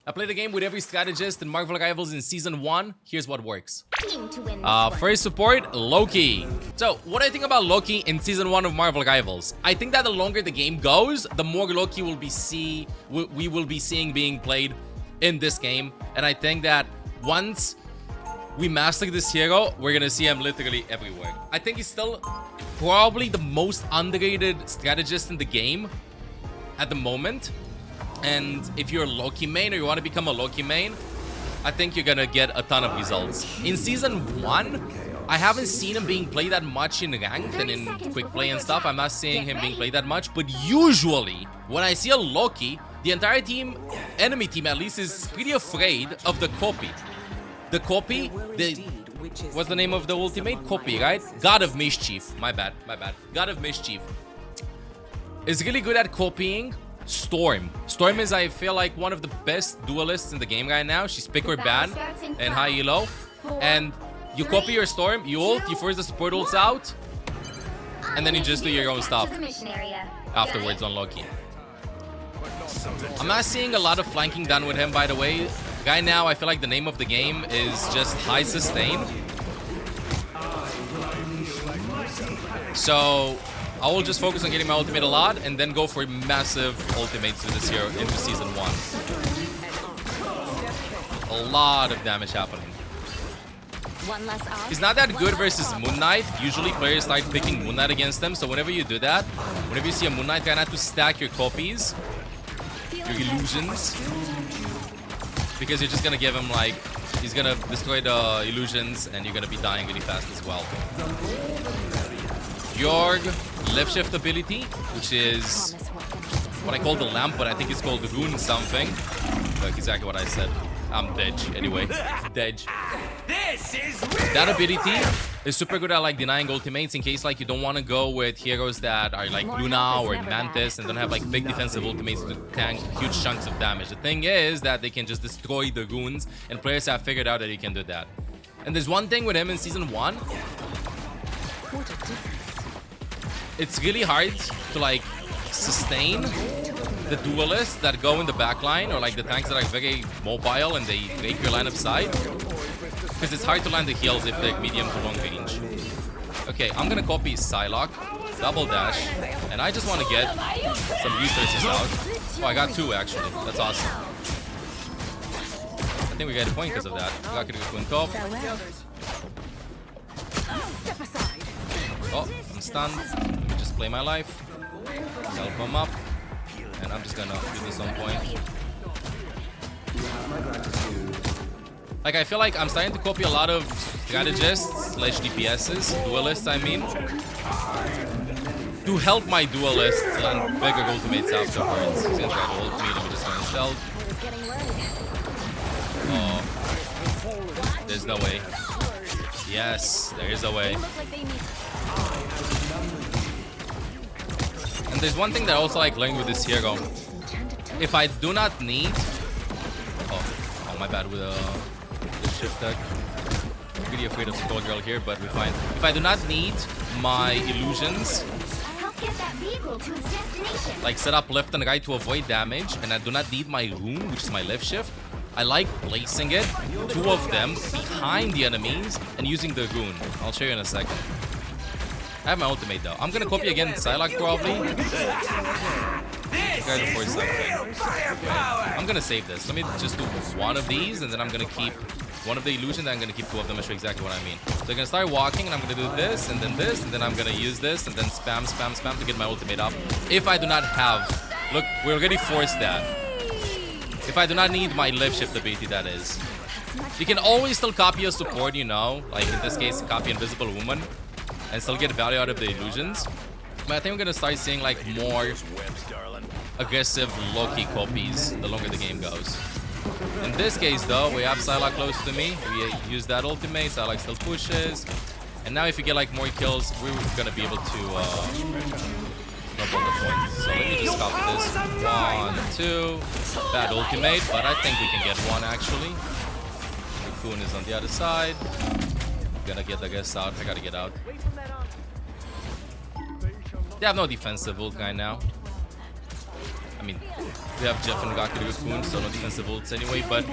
I played the game with every strategist in Marvel Rivals in Season 1. Here's what works. First support, Loki. So, what I think about Loki in Season 1 of Marvel Rivals. I think that the longer the game goes, the more Loki will be we will be seeing being played in this game. And I think that once we master this hero, we're gonna see him literally everywhere. I think he's still probably the most underrated strategist in the game at the moment. And if you're a Loki main or you want to become a Loki main, I think you're gonna get a ton of results. In Season 1, I haven't seen him being played that much in ranked and in quick play and stuff. I'm not seeing him being played that much, but usually when I see a Loki, the entire team, enemy team at least, is pretty afraid of the copy. The copy, what's the name of the ultimate? Copy, right? God of Mischief. My bad. God of Mischief is really good at copying Storm. Storm is, I feel like, one of the best duelists in the game right now. She's pick or ban and high elo. And you copy your Storm, you ult, you force the support ults out, and then you just do your own stuff afterwards on Loki. I'm not seeing a lot of flanking done with him, by the way. Right now, I feel like the name of the game is just high sustain. So I will just focus on getting my ultimate a lot and then go for massive ultimates with this hero into Season 1. A lot of damage happening. He's not that good versus Moon Knight. Usually players start picking Moon Knight against them. So whenever you do that, whenever you see a Moon Knight, you have to stack your copies, your illusions. Because you're just gonna give him, like, he's gonna destroy the illusions and you're gonna be dying really fast as well. Your left shift ability, which is what I call the lamp, but I think it's called the rune something. Like exactly what I said. I'm dead anyway. Dead. That ability is super good at like denying ultimates in case like you don't want to go with heroes that are like Luna or Mantis and don't have like big defensive ultimates to tank huge chunks of damage. The thing is that they can just destroy the runes, and players have figured out that you can do that. And there's one thing with him in Season 1. It's really hard to like sustain the duelists that go in the backline or like the tanks that are very mobile and they break your line of sight, because it's hard to land the heals if they're medium to long range. Okay, I'm gonna copy Psylocke, double dash, and I just want to get some resources out. Oh, I got 2 actually. That's awesome. I think we got a point because of that. top. Oh, I'm stunned. Let me just play my life. Help him up. And I'm just gonna do this on point. Like, I feel like I'm starting to copy a lot of strategists / DPSs, duelists I mean, to help my duelists land bigger ultimates afterwards. He's gonna try to ult me, let me just go in stealth. Oh, there's no way. Yes, there is a way. And there's one thing that I also like learning with this hero. If I do not need... Oh my bad with the shift deck. I'm really afraid of Skull Girl here, but we're fine. If I do not need my illusions, like set up left and right to avoid damage, and I do not need my rune, which is my left shift, I like placing it, 2 of them, behind the enemies and using the rune. I'll show you in a second. I have my ultimate though. I'm gonna copy again Psylocke probably. Try to force something. Okay. I'm gonna save this. Let me just do 1 of these and then I'm gonna keep 1 of the illusions and I'm gonna keep 2 of them. I'll show you exactly what I mean. So I'm gonna start walking and I'm gonna do this and then I'm gonna use this and then spam to get my ultimate up. If I do not have... Look, we already forced that. If I do not need my left shift ability, that is. You can always still copy a support, you know. Like in this case, copy Invisible Woman. And still get value out of the illusions. But I think we're gonna start seeing like more aggressive Loki copies the longer the game goes. In this case though, we have Psylocke close to me. We use that ultimate, Psylocke still pushes. And now if you get like more kills, we're gonna be able to snowball the points. So let me just copy this. 1, 2. Bad ultimate, but I think we can get 1 actually. Raccoon is on the other side. Gonna get the guest out. I gotta get out. They have no defensive ult right now. I mean, we have Jeff and RACCOON, so no defensive ults anyway, but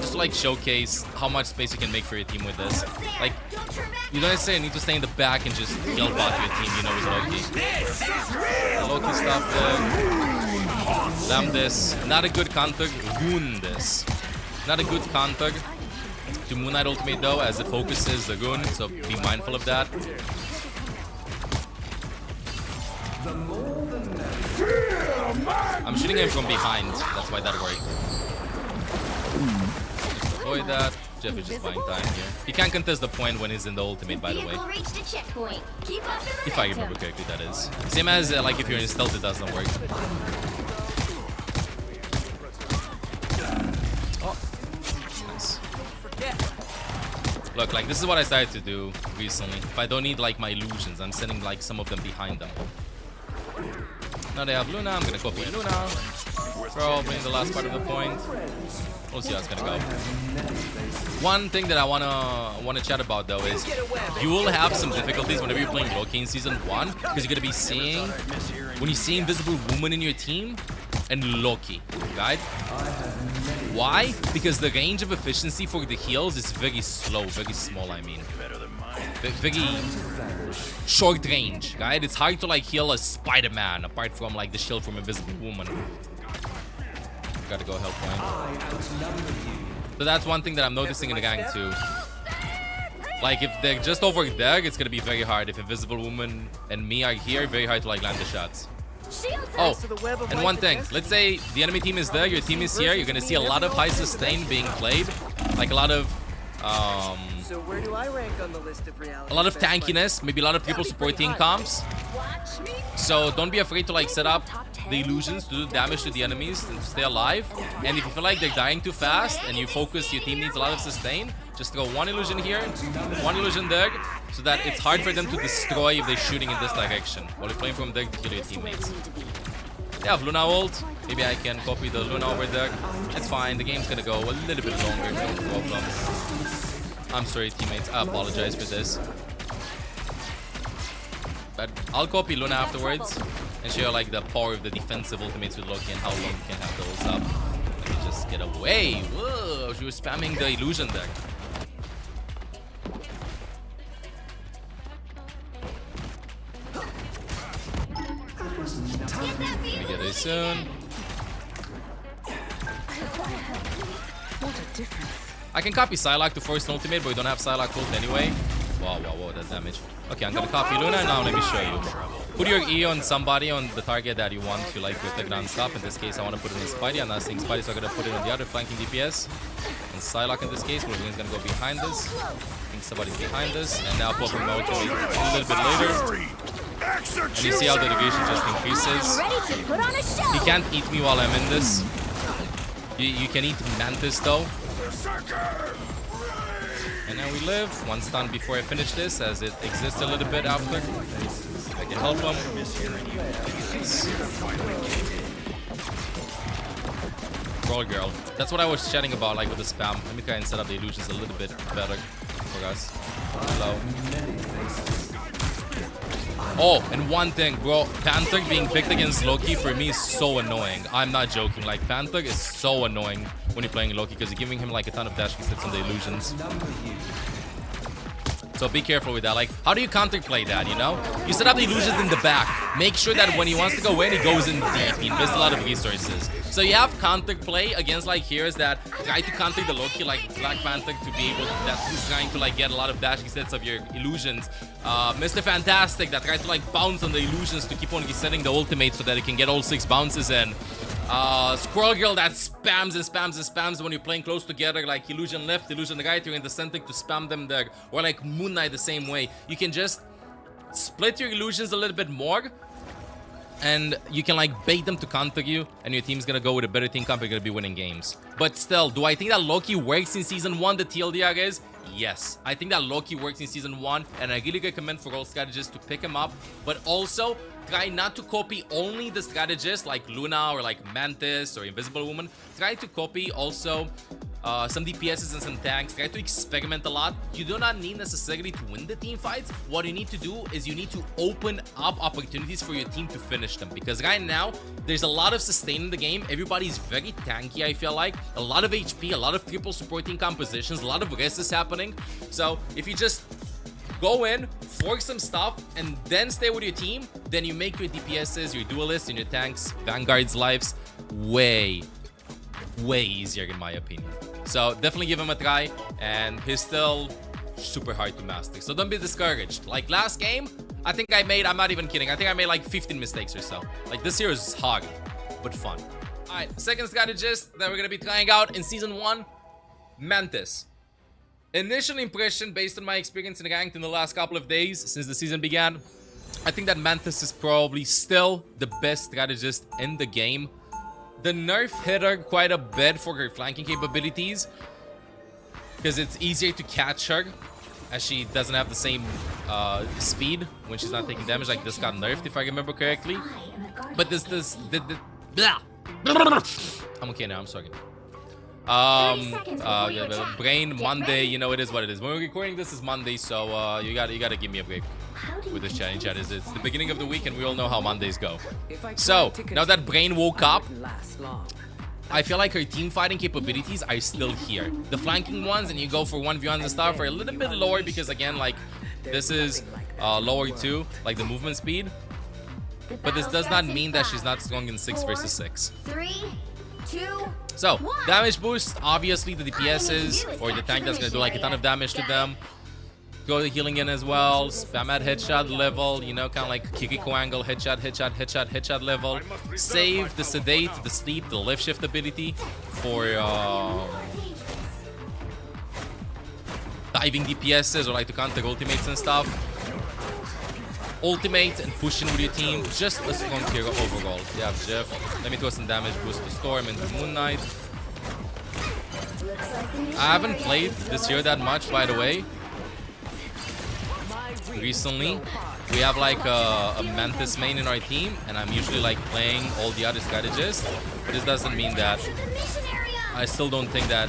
just to like showcase how much space you can make for your team with this. Like, you don't necessarily need to stay in the back and just kill bot your team, you know, with Loki. The Loki stuff there. Damn this. Not a good counter. Goon this. Not a good counter to Moon Knight ultimate though, as it focuses the Goon, so be mindful of that. I'm shooting him from behind, that's why that worked. Avoid that. Jeff is just buying time here. He can't contest the point when he's in the ultimate, by the way. If I remember correctly, that is. Same as like if you're in stealth, it doesn't work. Oh, nice. Look, like this is what I started to do recently. If I don't need like my illusions, I'm sending like some of them behind them. Now they have Luna. I'm gonna copy Luna. Probably in the last part of the point. We'll see how it's gonna go. One thing that I wanna chat about though is you will have some difficulties whenever you're playing Loki in season 1 because you're gonna be seeing when you see Invisible Woman in your team and Loki, right? Why? Because the range of efficiency for the heals is very slow, very small. I mean, very short range, right? It's hard to like heal a Spider-Man apart from like the shield from Invisible Woman. Gotta go help point. So that's one thing that I'm noticing in the gang too. Like if they're just over there, it's gonna be very hard. If Invisible Woman and me are here, very hard to like land the shots. Oh, and one thing. Let's say the enemy team is there, your team is here. You're gonna see a lot of high sustain being played, like a lot of So where do I rank on the list of reality? a lot of tankiness, maybe a lot of people supporting comps. So don't be afraid to like set up the illusions to do damage to the enemies and to stay alive. And if you feel like they're dying too fast and you focus, your team needs a lot of sustain, just throw one illusion here, one illusion there, so that it's hard for them to destroy if they're shooting in this direction while you're playing from there to kill your teammates. They have Luna ult. Maybe I can copy the Luna over there. It's fine. The game's gonna go a little bit longer, no problem. I'm sorry, teammates. I apologize for this. But I'll copy Luna afterwards and show you like the power of the defensive ultimates with Loki and how long you can have those up. Let me just get away. Whoa, she was spamming the illusion there. Let me get there soon. What a difference. I can copy Psylocke to force an ultimate, but we don't have Psylocke ult anyway. Wow, that damage. Okay, I'm gonna copy Luna, and now let me show you. Put your E on somebody on the target that you want to like protect non-stop. In this case, I want to put it on Spidey. I'm not seeing Spidey, so I'm gonna put it on the other flanking DPS. And Psylocke in this case, Wolverine's gonna go behind us. I think somebody's behind us, and now pop him out a little bit later. And you see how the negation just increases. He can't eat me while I'm in this. You can eat Mantis though. And now we live. One stun before I finish this, as it exists a little bit after. If I can help him. Roll girl. That's what I was chatting about, like with the spam. Let me try and set up the illusions a little bit better for us. Hello. Oh, and one thing, bro. Panther being picked against Loki for me is so annoying. I'm not joking. Like, Panther is so annoying when you're playing Loki because you're giving him like a ton of dash hits on the illusions. So be careful with that. Like, how do you counterplay that, you know? You set up the illusions in the back. Make sure that when he wants to go in, he goes in deep. He invests a lot of resources. So you have counterplay against like heroes that try to counter the Loki, like Black Panther, to be able that who's trying to like get a lot of dashing sets of your illusions. Mr. Fantastic that tries to like bounce on the illusions to keep on resetting the ultimate so that he can get all 6 bounces in. Squirrel Girl that spams and spams and spams when you're playing close together, like illusion left, illusion right, you're in the center to spam them there. Or like Moon Knight the same way. You can just split your illusions a little bit more, and you can like bait them to counter you, and your team's gonna go with a better team comp, you're gonna be winning games. But still, do I think that Loki works in season 1? The TLDR is yes. I think that Loki works in season 1, and I really recommend for all strategists to pick him up, but also try not to copy only the strategists like Luna or like Mantis or Invisible Woman. Try to copy also some DPSs and some tanks. Try to experiment a lot. You do not need necessarily to win the team fights. What you need to do is you need to open up opportunities for your team to finish them. Because right now, there's a lot of sustain in the game. Everybody's very tanky, I feel like. A lot of HP, a lot of triple supporting compositions, a lot of risk is happening. So if you just go in, fork some stuff, and then stay with your team, then you make your DPSs, your duelists, and your tanks, Vanguard's lives way easier in my opinion. So definitely give him a try, and he's still super hard to master. So don't be discouraged. Like last game, I think I made, I'm not even kidding, I think I made like 15 mistakes or so. Like this year is hard, but fun. Alright, second strategist that we're gonna be trying out in Season 1, Mantis. Initial impression based on my experience in ranked in the last couple of days since the season began, I think that Mantis is probably still the best strategist in the game. The nerf hit her quite a bit for her flanking capabilities because it's easier to catch her as she doesn't have the same speed when she's not taking damage. Like this got nerfed if I remember correctly. But blah. I'm okay now, I'm sorry. Brain Monday, you know, it is what it is. When we're recording this is Monday, so you gotta give me a break with this chat. It's the beginning of the week and we all know how Mondays go. So now that Brain woke up, I feel like her team fighting capabilities are still here. The flanking ones and you go for 1v1s and stuff are a little bit lower because again, like this is lower too, like the movement speed. But this does not mean that she's not strong in 6 versus 6. 3, 2, so, damage boost, obviously the DPSs or the tank that's gonna do like a ton of damage to them. Go the healing in as well, spam at headshot level, you know, kind of like Kiriko angle, headshot level. Save the sedate, the sleep, the lift shift ability for diving DPSs or like to counter ultimates and stuff. Ultimate and pushing with your team, just a strong hero overall. Yeah, Jeff. Let me throw some damage boost to Storm and to Moon Knight. I haven't played this hero that much, by the way. Recently, we have like a Mantis main in our team, and I'm usually like playing all the other strategists. But this doesn't mean that I still don't think that.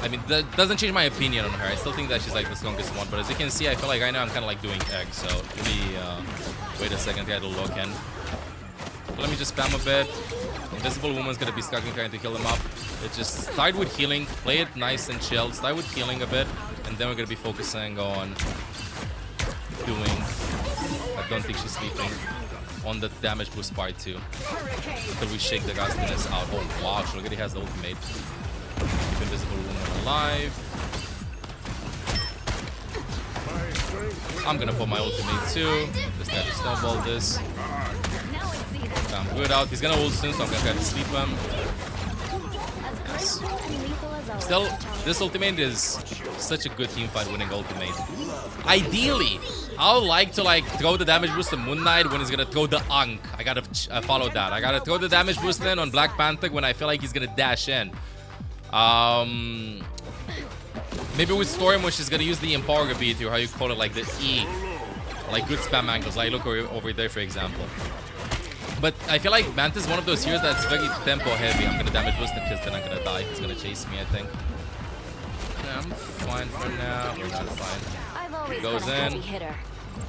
I mean, that doesn't change my opinion on her. I still think that she's like the strongest one. But as you can see, I feel like right now I'm kind of like doing egg. So let me wait a second, try to lock in. Let me just spam a bit. Invisible Woman's gonna be stuck in trying to kill him up. It just start with healing, play it nice and chill. Start with healing a bit, and then we're gonna be focusing on doing. I don't think she's sleeping on the damage boost part too. Until we shake the Gastiness out. Oh wow, she already has the ultimate. Invisible Woman alive. I'm gonna put my ultimate too. This guy just snowballed this. I'm good out. He's gonna ult soon, so I'm gonna try to sleep him. Yes. Still, this ultimate is such a good teamfight winning ultimate. Ideally, I would like to like throw the damage boost to Moon Knight when he's gonna throw the Ankh. I gotta follow that. I gotta throw the damage boost in on Black Panther when I feel like he's gonna dash in. Maybe with Storm when she's gonna use the Empower ability, or how you call it, like the E, like good spam angles. Like look over there, for example. But I feel like Mantis is one of those heroes that's very tempo heavy. I'm gonna damage boost him because then I'm gonna die. He's gonna chase me, I think. Yeah, I'm fine for now. We're not fine. He goes in.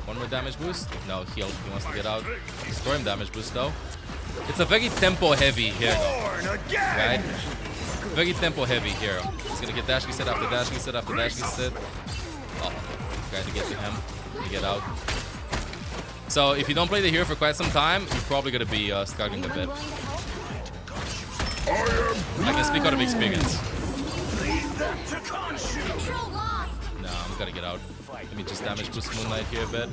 One more damage boost. No, heal. He wants to get out. Storm damage boost though. It's a very tempo heavy hero, right? Very tempo heavy hero. He's gonna get dash reset after dash reset after dash reset. Oh, trying to get to him to get out. So if you don't play the hero for quite some time, you're probably gonna be struggling a bit. I can speak out of experience. No, I'm gonna get out. Let me just damage boost Moon Knight here a bit.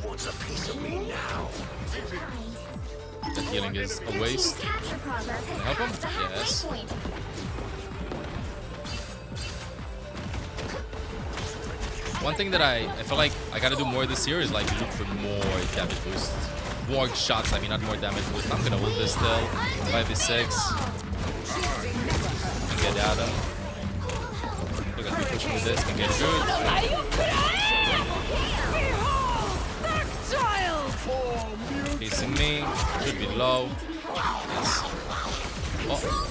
That healing is a waste. Can I help him? Yes. One thing that I feel like I gotta do more this year is like look for more damage boost. More shots, I mean, not more damage boost. I'm gonna ult this still. 5v6. Can get at him. Look at me pushing with this. Can get good. Facing me. Should be low. Yes. Oh.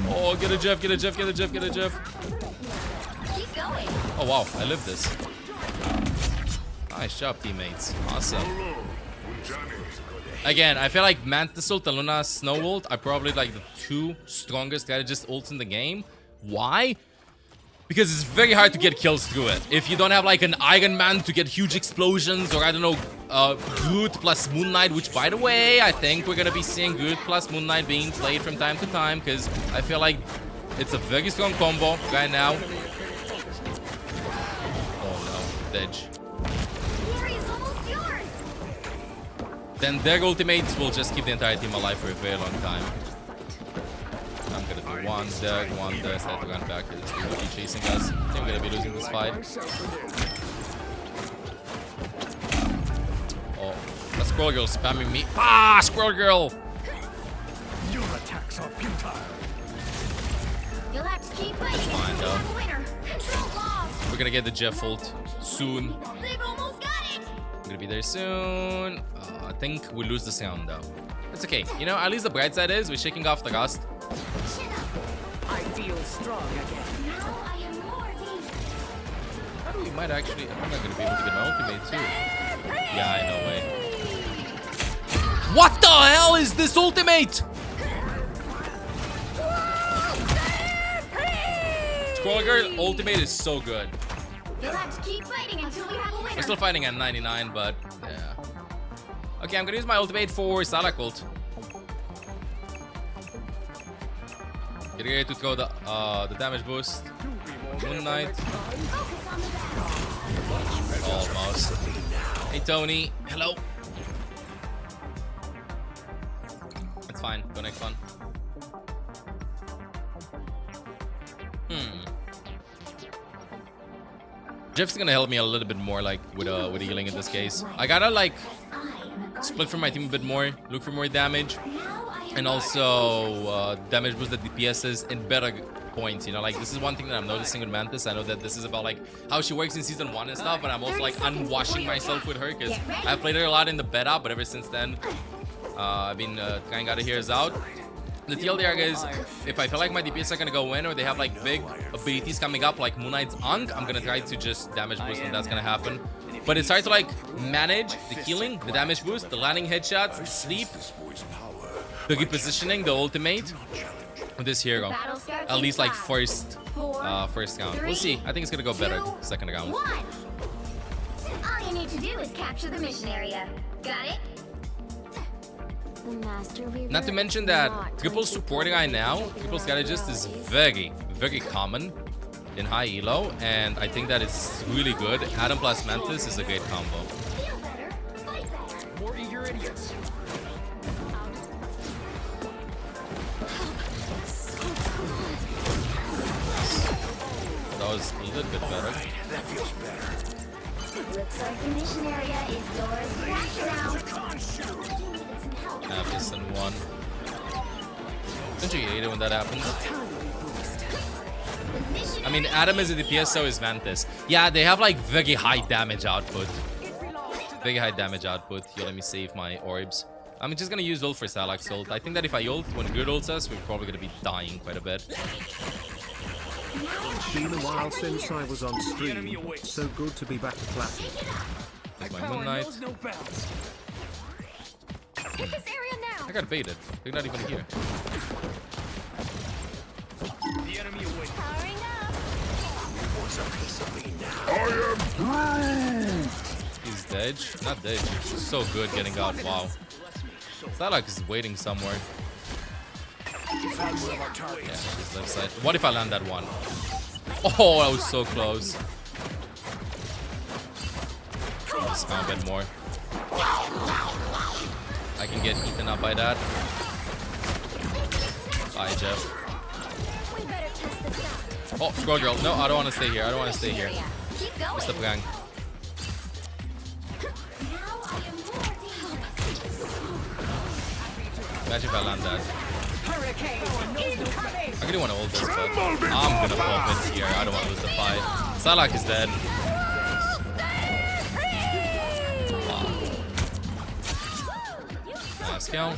Oh, get a Jeff, get a Jeff, get a Jeff, get a Jeff. Keep going. Oh, wow. I lived this. Nice job, teammates. Awesome. Again, I feel like Mantis ult and Luna Snow ult are probably like the two strongest strategist ults in the game. Why? Because it's very hard to get kills through it. If you don't have like an Iron Man to get huge explosions, or I don't know, Groot plus Moon Knight, which by the way, I think we're gonna be seeing Groot plus Moon Knight being played from time to time, because I feel like it's a very strong combo right now. Oh no, Dodge. Then their ultimates will just keep the entire team alive for a very long time. I'm gonna do one there, so I have to run back because they're gonna be chasing us. I think we're gonna be losing this fight. Oh, that Squirrel Girl spamming me. Ah, Squirrel Girl! Your attacks are futile. You'll have to keep fighting fine, until though. we have a winner. Control lost. We're gonna get the Jeff ult soon. They've almost got it. I'm gonna be there soon. I think we lose this round though. It's okay. You know, at least the bright side is we're shaking off the rust. I feel strong again. Now I am more dangerous. We might actually. I'm not gonna be able to get my ultimate too. Yeah, I know way. What the hell is this ultimate? Squirrel Girl ultimate is so good. You'll have to keep fighting until we have a winner. We're still fighting at 99, but yeah. Okay, I'm gonna use my ultimate for Salak ult. Get ready to throw the damage boost. Moon Knight. Almost. Hey Tony, hello. It's fine. Go next one. Jeff's gonna help me a little bit more, like with healing in this case. I gotta like split from my team a bit more, look for more damage, and also damage boost the DPSs in better points. You know, like this is one thing that I'm noticing with Mantis. I know that this is about like how she works in season 1 and stuff, but I'm also like unwashing myself with her because I've played her a lot in the beta, but ever since then, I've been trying out of here's out. The TLDR is, if I feel like my DPS are gonna go in or they have like big abilities coming up like Moon Knight's Ankh, I'm gonna try to just damage boost when that's gonna happen. But it's hard to like manage the healing, the damage boost, the landing headshots, the sleep, the repositioning, the ultimate with this hero. At least like first round. We'll see. I think it's gonna go better second round. All you need to do is capture the mission area. Got it? Not to mention that triple support guy now, triple strategist is very, very common in high elo, and I think that it's really good. Adam plus Mantis is a great combo. Feel better, fight better. More eager idiots. That was a little bit better. That feels better. Looks like the mission area is yours to capture now. This and one. Don't you hate it when that happens? I mean, Adam is a DPS, so is Mantis. Yeah, they have like very high damage output. Very high damage output. Here, let me save my orbs. I'm just gonna use ult for Salak's ult. I think that if I ult when Good ults us, we're probably gonna be dying quite a bit. It's been a while since I was on stream. So good to be back to platinum. There's my Moon Knight. Get this area now. I got baited. They're not even here. The enemy awaits. Powering up. What's a piece of me now? He's dead. Not dead. He's so good getting out. Wow. Salak is waiting somewhere. Yeah, his left side. What if I land that one? Oh, that was so close. Just found a bit more. I can get eaten up by that. Bye, Jeff. We better test this out. Oh, Squirrel Girl. No, I don't want to stay here. I don't want to stay here. Keep going. Mr. Prank. Now I am more dangerous. Imagine if I land that. Hurricane! I really want to hold this, but I'm gonna pop it here. I don't want to lose the fight. Salak is dead. Nice kill.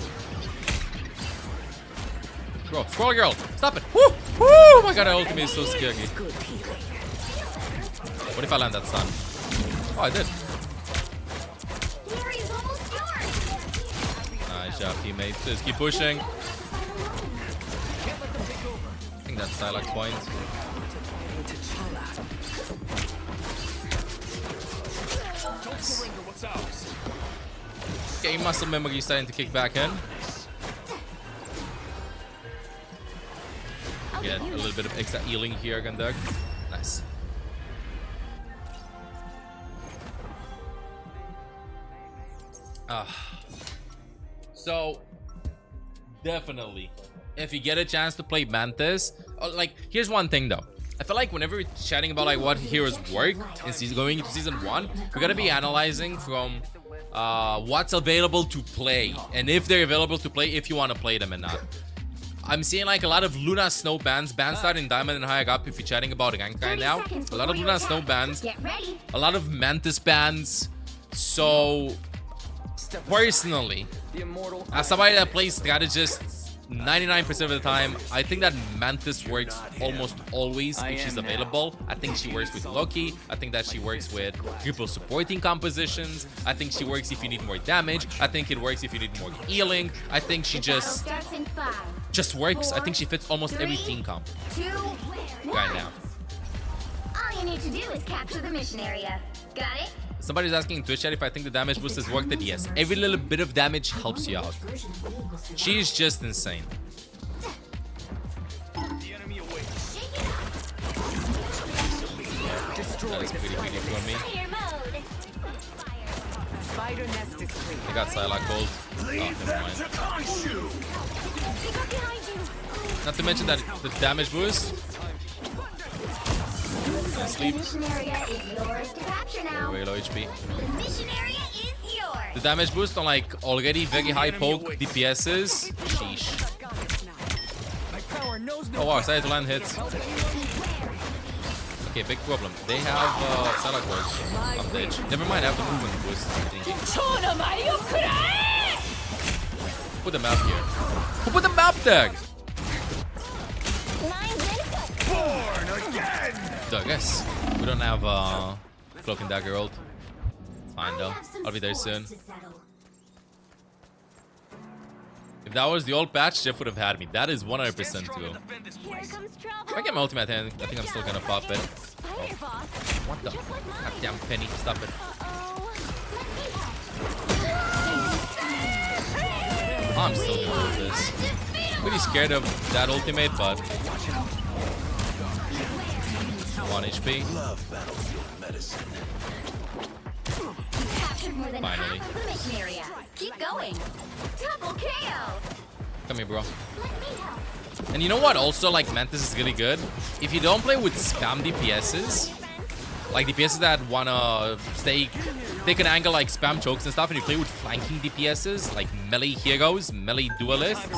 Bro, scroll girl. Stop it. Woo! Woo! Oh my god, our ultimate is so scary. What if I land that stun? Oh, I did. Nice job, teammates. Just keep pushing. I think that's Psylocke's point. Okay, muscle memory starting to kick back in. Get a little bit of extra healing here again, Doug. Nice. So definitely, if you get a chance to play Mantis, like, here's one thing though. I feel like whenever we're chatting about like what heroes work in going into season 1, we gotta be analyzing from what's available to play, and if they're available to play, if you want to play them or not. I'm seeing like a lot of Luna Snow bans starting Diamond and higher up if you're chatting about rank right now. A lot of Luna Snow bans, a lot of Mantis bans. So personally, as somebody that plays strategist 99% of the time, I think that Mantis works almost always if she's available. I think she works with Loki. I think that she works with triple supporting compositions. I think she works if you need more damage. I think it works if you need more healing. I think she just works. I think she fits almost every team comp right now. All you need to do is capture the mission area. Got it? Somebody's asking in Twitch chat if I think the damage boost has worked. Yes, every little bit of damage helps you out. She's just insane. That is pretty for me. I got Psylocke gold. Oh, never mind. Not to mention that the damage boost. Sleep. Very low HP. The damage boost on like already very high poke DPSs. Sheesh. Oh wow, excited to land hits. Okay, big problem. They have Psylocke works on the edge. Never mind, I have the movement boost. Who put the map here? Who put the map there? So I guess we don't have Cloak and Dagger ult. Fine though. I'll be there soon. If that was the old patch, Jeff would have had me. That is 100% true. If I get my ultimate hand, I think I'm still gonna pop it. Oh. What the? Goddamn Penny, stop it. I'm still gonna do this. Pretty scared of that ultimate, but 1 HP. Finally. Keep going. Double KO. Come here, bro. And you know what? Also, like, Mantis is really good. If you don't play with spam DPSs, like DPSs that wanna take an angle like spam chokes and stuff, and you play with flanking DPSs like melee heroes, melee duelists,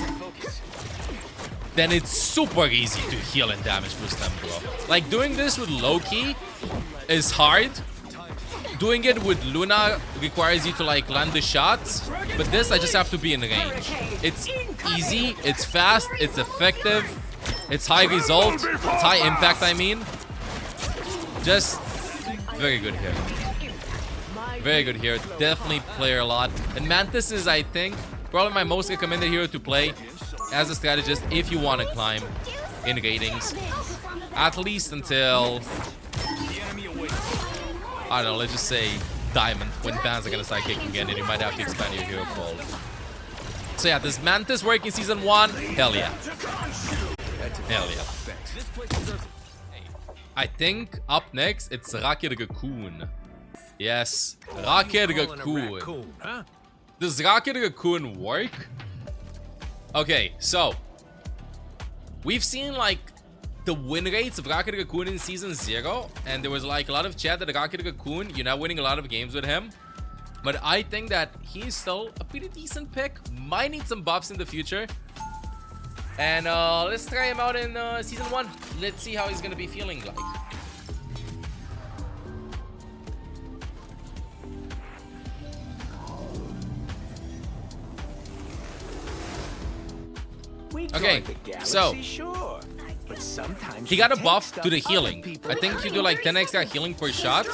then it's super easy to heal and damage boost them, bro. Like, doing this with Loki is hard. Doing it with Luna requires you to like land the shots, but this I just have to be in range. It's easy, it's fast, it's effective, it's high result, it's high impact, I mean. Just very good here. Very good here. Definitely play a lot. And Mantis is, I think, probably my most recommended hero to play as a strategist if you want to climb in ratings. At least until, I don't know, let's just say Diamond, when bans are gonna start kicking in and you might have to expand your hero pool. So yeah, does Mantis work in season 1? Hell yeah. Hell yeah. I think up next it's RACCOON. Yes, RACCOON. Does RACCOON work? Okay, so we've seen like the win rates of RACCOON in season 0, and there was like a lot of chat that RACCOON, you're not winning a lot of games with him, but I think that he's still a pretty decent pick. Might need some buffs in the future, and let's try him out in season 1. Let's see how he's gonna be feeling like. Okay, so Sure. But sometimes he got a buff to the healing. I think you do like 10 extra healing per shot.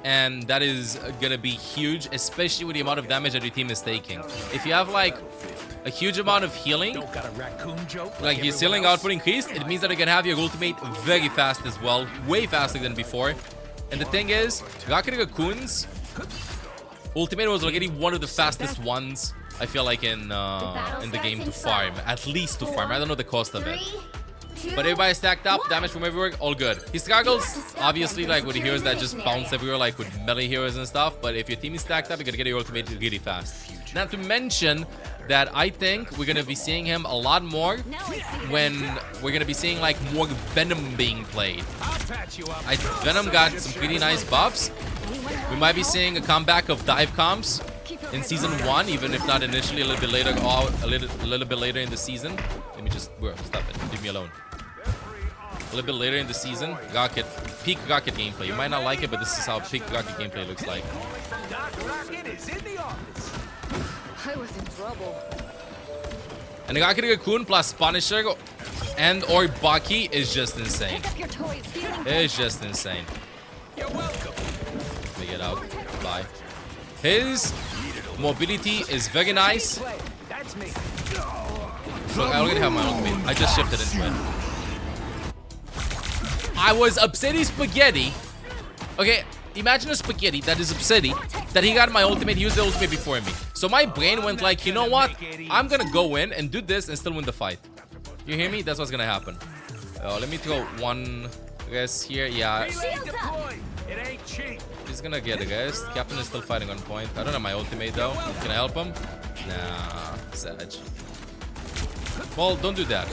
And that is gonna be huge, especially with the amount of damage that your team is taking. If you have like a huge amount of healing, got a raccoon joke like your healing output increased, it means that you can have your ultimate very fast as well, way faster than before. And the thing is, RACCOON's ultimate was already one of the fastest ones, I feel like, in the game to farm, at least to farm. I don't know the cost of it. But everybody stacked up, damage from everywhere, all good. He struggles, obviously, like with the heroes that just bounce everywhere, like with melee heroes and stuff. But if your team is stacked up, you're gonna get your ultimate really fast. Not to mention that I think we're gonna be seeing him a lot more when we're gonna be seeing like more Venom being played. Venom got some pretty nice buffs. We might be seeing a comeback of dive comps in season 1, even if not initially, a little bit later, or a little bit later in the season. Let me just, bro, stop it, leave me alone. A little bit later in the season, peak Rocket gameplay. You might not like it, but this is how peak Rocket gameplay looks like. I was in trouble. And RACCOON plus Punisher and or Bucky is just insane. Pick up your toys. It's just insane. You're welcome. Let me get out. Bye. His mobility is very nice. That's me. Look, I already have my ultimate. I just shifted into it. I was upsetty spaghetti. Okay, imagine a spaghetti that is upsetty that he got my ultimate. He used the ultimate before me. So my brain went like, you know what? I'm gonna go in and do this and still win the fight. You hear me? That's what's gonna happen. Let me throw one rest here. Yeah. It ain't cheap. He's gonna get it, guys. Captain is still fighting on point. I don't have my ultimate though. Can I help him? Nah, Sag. Well, don't do that.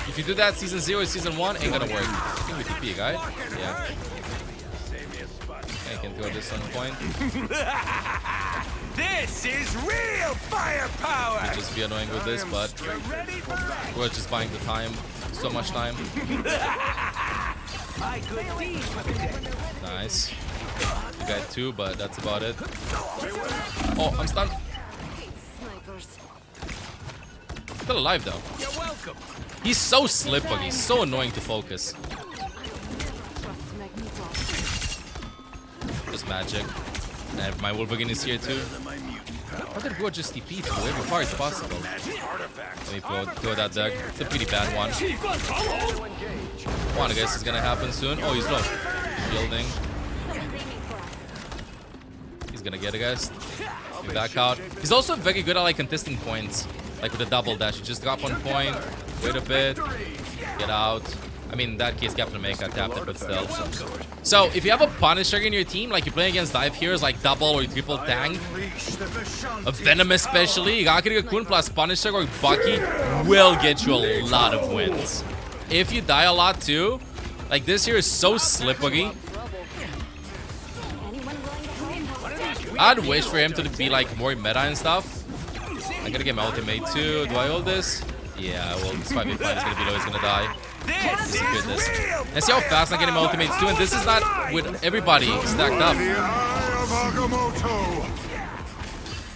If you do that, season 0 or season 1 ain't gonna work. I think we TP, guy. Yeah. I can throw this on point. This is real firepower. We'll just be annoying with this, but we're just buying the time. So much time. Nice. We got 2, but that's about it. Oh, I'm stunned. Still alive though. You're welcome. He's so slippery. He's so annoying to focus. Just magic. And my Wolverine is here too. How did Bro just TP to every far as possible? Let me throw that deck. It's a pretty bad one. One, I guess is gonna happen soon. Oh, he's low. Shielding. He's gonna get it, guys. Be back out. He's also very good at like contesting points. Like with a double dash. You just drop on point, wait a bit, get out. I mean, in that case, Captain America tapped it, but still. So, if you have a Punisher in your team, like you're playing against dive heroes like double or triple tank, a Venom especially, RACCOON plus Punisher or Bucky will get you a lot of wins. If you die a lot too, like this here is so slippery. I'd wish for him to be like more meta and stuff. I'm gonna get my ultimate too. Do I hold this? Yeah, well, this 5v5 is gonna be low. He's gonna die. This is goodness. And see how fast I'm getting my ultimates too. And this is not with everybody stacked up.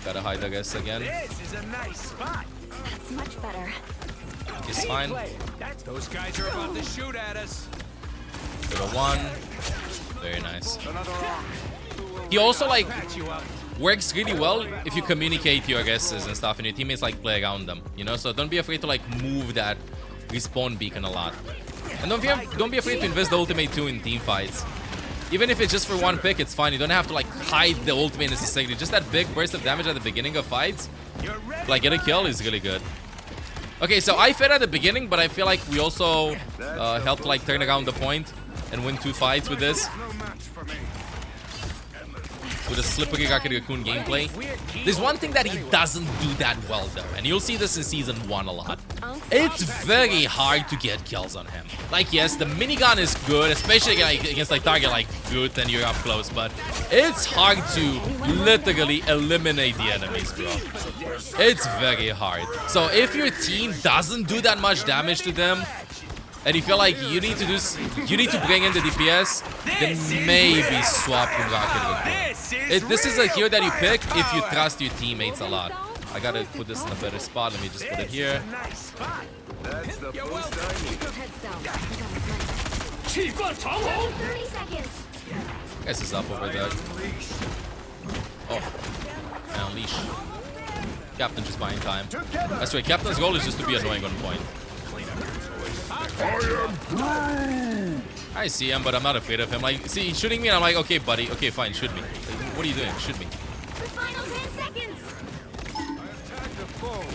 Gotta hide, I guess, again. This is a nice spot. That's much better. He's fine. Those guys are about to shoot at us. Little 1. Very nice. He also like works really well if you communicate your guesses and stuff and your teammates like play around them, you know? So don't be afraid to like move that respawn beacon a lot. And don't be afraid to invest the ultimate too in team fights. Even if it's just for one pick, it's fine. You don't have to like hide the ultimate necessarily. Just that big burst of damage at the beginning of fights, like get a kill is really good. Okay, so I fed at the beginning, but I feel like we also helped like turn around the point and win 2 fights with this. With a slippery RACCOON gameplay. There's one thing that he doesn't do that well though, and you'll see this in season 1 a lot. It's very hard to get kills on him. Like yes, the minigun is good, especially against like target like good and you're up close, but it's hard to literally eliminate the enemies, bro. It's very hard. So if your team doesn't do that much damage to them, and you feel like you need to bring in the DPS, then maybe swap to RACCOON. This is a hero that you pick if you trust your teammates a lot. I gotta put this in a better spot. Let me just put it here. That's the boost I need. Heads down. We got a sniper. 30 seconds. Guess it's up over there. Oh. And unleash. Captain just buying time. That's right. Captain's goal is just to be annoying on point. I see him, but I'm not afraid of him. Like, see, he's shooting me, and I'm like, okay, buddy. Okay, fine, shoot me. Like, what are you doing? Shoot me. The final 10 seconds.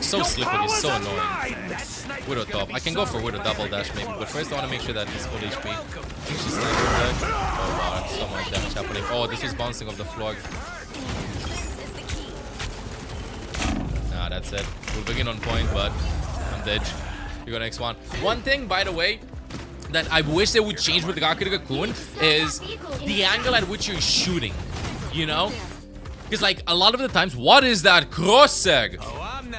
So slippery, he's so annoying. Widow top. I can go for Widow double dash maybe, but first I want to make sure that he's full HP. I think she's sniping dead. Oh wow, that's so much damage happening. Oh, this was bouncing off the floor. Nah, that's it. We'll begin on point, but I'm dead. You go next one. One thing, by the way, that I wish they would change with the RACCOON is the angle at which you're shooting. You know? Because like a lot of the times, what is that cross-seg?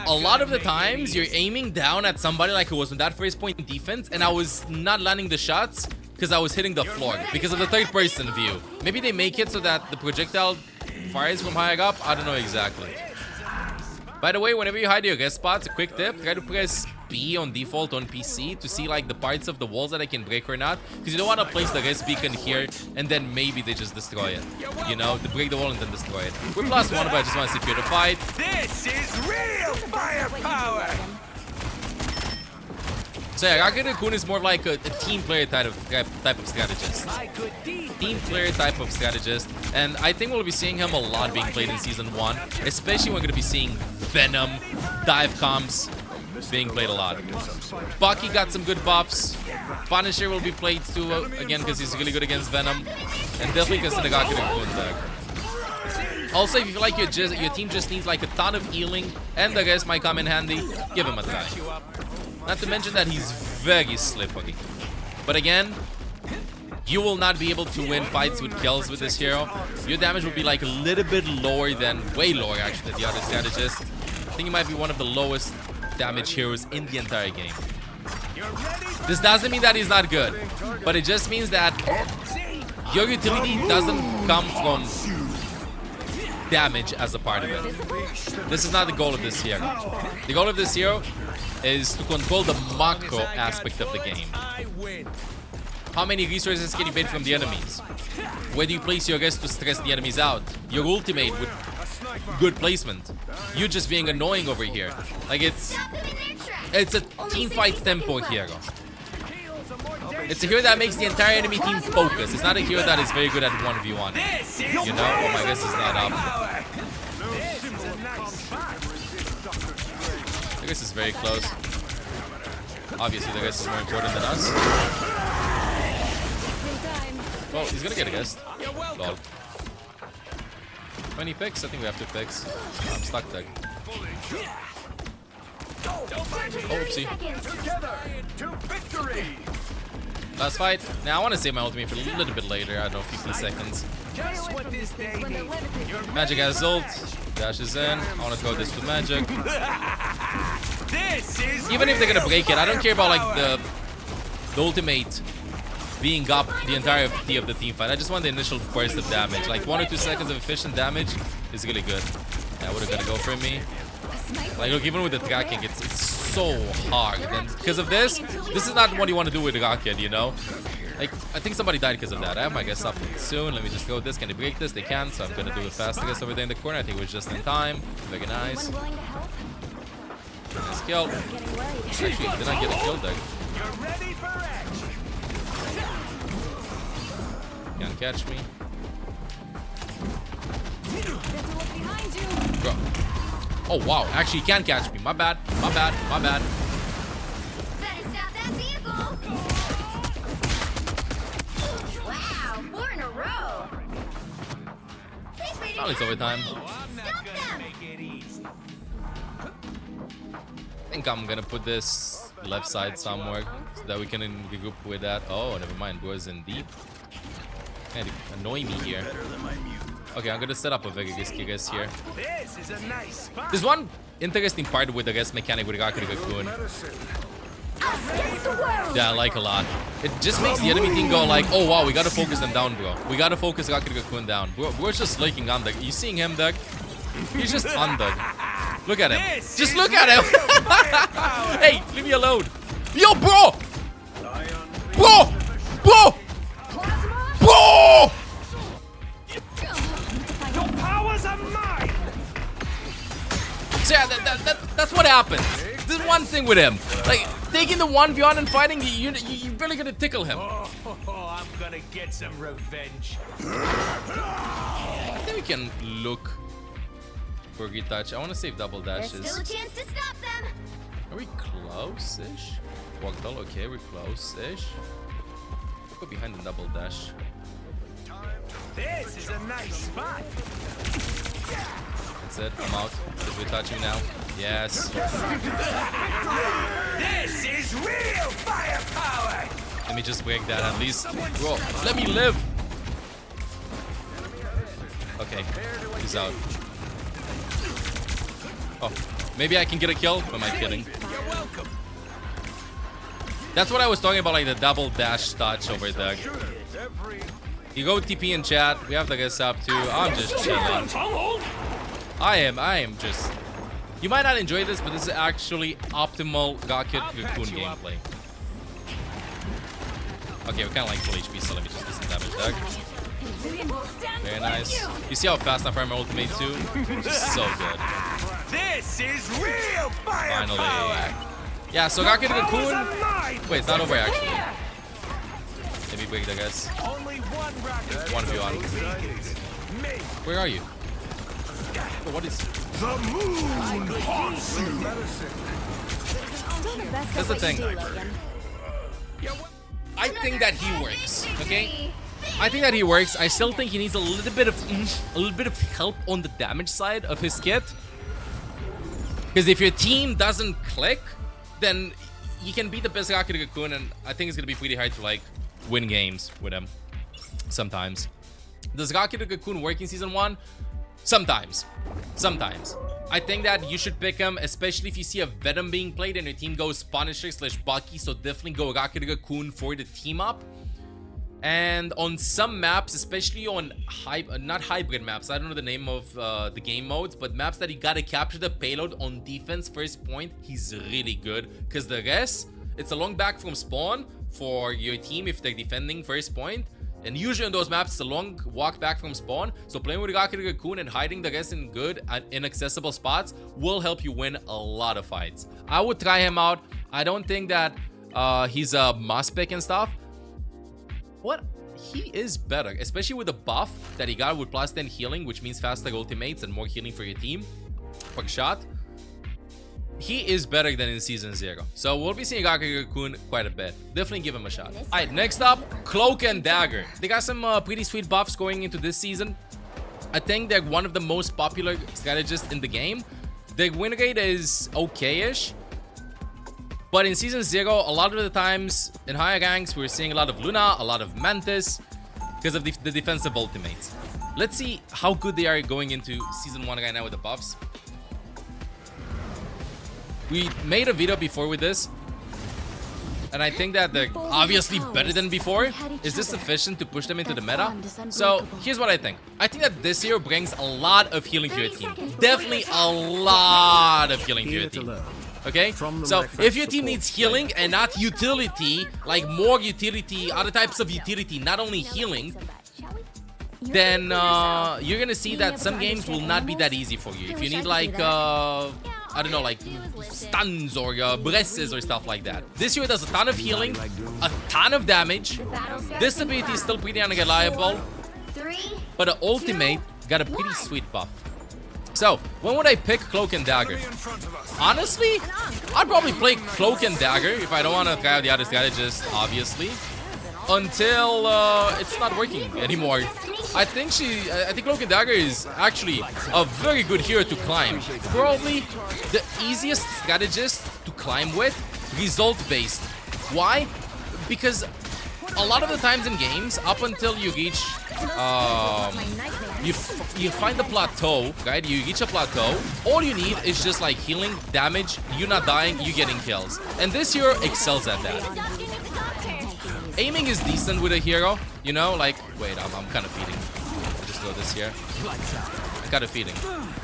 A lot of the times you're aiming down at somebody like it was on that first point in defense, and I was not landing the shots because I was hitting the floor because of the third person view. Maybe they make it so that the projectile fires from high up. I don't know exactly. By the way, whenever you hide your guest spots, a quick tip, try to press B on default on PC to see like the parts of the walls that I can break or not, because you don't want to place the res beacon here and then maybe they just destroy it, you know, to break the wall and then destroy it. We're +1, but I just want to secure the fight. This is real firepower. So yeah, RACCOON is more like a team player type of strategist. Team player type of strategist. And I think we'll be seeing him a lot being played in Season 1. Especially when we're going to be seeing Venom, dive comps being played a lot. Bucky got some good buffs. Punisher will be played too, again, because he's really good against Venom. And definitely consider RACCOON deck. Also, if you feel like your team just needs like a ton of healing and the rest might come in handy, give him a try. Not to mention that he's very slippery. But again, you will not be able to win fights with kills with this hero. Your damage will be like a little bit lower than, way lower actually, than the other strategist. I think he might be one of the lowest damage heroes in the entire game. This doesn't mean that he's not good, but it just means that your utility doesn't come from damage as a part of it. This is not the goal of this hero. The goal of this hero is to control the macro aspect of the game. How many resources can you bait from the enemies? Where do you place your guys to stress the enemies out? Your ultimate with good placement. You just being annoying over here. Like it's a team fight tempo hero. It's a hero that makes the entire enemy team focus. It's not a hero that is very good at 1v1. You know? Oh my guess is not up. The guess is very close. Obviously the guess is more important than us. Well, he's gonna get a guest. Lol. 20 picks? I think we have 2 picks. I'm stuck there. Oh, oopsie. Last fight. Now I want to save my ultimate for a little bit later. I don't know, 50 seconds. Magic has ult. Dashes in. I want to throw this to Magic. Even if they're gonna break it, I don't care about like the ultimate being up the entirety of the team fight. I just want the initial burst of damage. Like 1 or 2 seconds of efficient damage is really good. That would have gonna go for me. Like look, even with the tracking, it's so hard. And because of this is not what you want to do with the rocket, you know? Like, I think somebody died because of that. I have my guess up soon. Let me just go with this. Can they break this? They can, so I'm gonna do it fast. I guess over there in the corner. I think it was just in time. Very nice. Nice kill. Actually, did not get a kill there. Can't catch me. Bro. Oh wow, actually he can catch me. My bad, my bad, my bad. Better stop that vehicle. Wow, 4 in a row. Oh, it's overtime. Stop them. I think I'm gonna put this left side somewhere so that we can regroup with that. Oh, never mind, boys in deep. They annoy me here. Okay, I'm gonna set up a very risky guess here. There's one interesting part with the guess mechanic with RACCOON. Yeah, I like a lot. It just makes the enemy team go like, oh wow, we gotta focus them down, bro. We gotta focus RACCOON down. We're just lurking on there. You seeing him there? He's just undug. Look at him. Just look at him. Hey, leave me alone. Yo, bro. Bro. Bro. Bro. Your powers are mine! So yeah, that's what happens. There's one thing with him. Like, taking the 1v1 and fighting, you're really gonna tickle him. Oh, I'm gonna get some revenge. I think we can look for good touch. I want to save double There's dashes. still a chance to stop them. Are we close-ish? Walkdall, okay, we're close-ish. Go behind the double dash. This is a nice spot. That's it, I'm out. Because we're touching now. Yes. This is real firepower. Let me just break that at least. Bro, let me live. Okay, he's out. Oh, maybe I can get a kill? Or am I kidding? You're welcome. That's what I was talking about, like the double dash touch over there. You go TP in chat. We have the guys up too. I'm just chilling. I am just... You might not enjoy this, but this is actually optimal RACCOON gameplay. Okay, we're kind of like full HP, so let me just do some damage there. Very nice. You see how fast I fire my ultimate too? Just so good. This is real firepower. Finally. Yeah, so RACCOON. Wait, it's not over actually. Let me break the guys. Only one rocket. 1v1. Where are you? Oh, what is... The moon haunts you. That's the thing. I think that he works, okay? I think that he works. I still think he needs a little bit of help on the damage side of his kit. Because if your team doesn't click, then you can be the best RACCOON, and I think it's gonna be pretty hard to like win games with him. Sometimes. Does RACCOON work in Season 1? Sometimes. Sometimes. I think that you should pick him, especially if you see a Venom being played and your team goes Punisher/Bucky, so definitely go RACCOON for the team up. And on some maps, especially on not hybrid maps, I don't know the name of the game modes, but maps that you gotta capture the payload on defense first point, he's really good. Because the rest, it's a long back from spawn for your team if they're defending first point. And usually on those maps, it's a long walk back from spawn. So playing with RACCOON and hiding the rest in good and inaccessible spots will help you win a lot of fights. I would try him out. I don't think that he's a must pick and stuff. What? He is better, especially with the buff that he got with +10 healing, which means faster ultimates and more healing for your team per shot. He is better than in Season 0. So we'll be seeing RACCOON quite a bit. Definitely give him a shot. Alright, next up, CLOAK and DAGGER. They got some pretty sweet buffs going into this season. I think they're one of the most popular strategists in the game. Their win rate is okay-ish. But in Season 0, a lot of the times in higher ranks, we're seeing a lot of Luna, a lot of Mantis, because of the defensive ultimates. Let's see how good they are going into Season 1 right now with the buffs. We made a video before with this, and I think that they're obviously better than before. Is this sufficient to push them into the meta? So here's what I think. I think that this hero brings a lot of healing to your team. Definitely a lot of healing to your team. Okay, so if your team needs healing and not utility, like more utility, other types of utility, not only healing, then you're gonna see that some games will not be that easy for you. If you need like I don't know, like stuns or blesses or stuff like that. This hero does a ton of healing, a ton of damage. This ability is still pretty unreliable, but the ultimate got a pretty sweet buff. So, when would I pick CLOAK and DAGGER? Honestly, I'd probably play CLOAK and DAGGER if I don't want to try out the other strategist, obviously, until it's not working anymore. I think CLOAK and DAGGER is actually a very good hero to climb. Probably the easiest strategist to climb with, result-based. Why? Because a lot of the times in games, up until you reach you find the plateau, right? You reach a plateau. All you need is just like healing, damage, you not dying, you getting kills. And this hero excels at that. Aiming is decent with a hero, you know, like, wait, I'm kind of feeding. I'll just do this here. It's kind of feeding.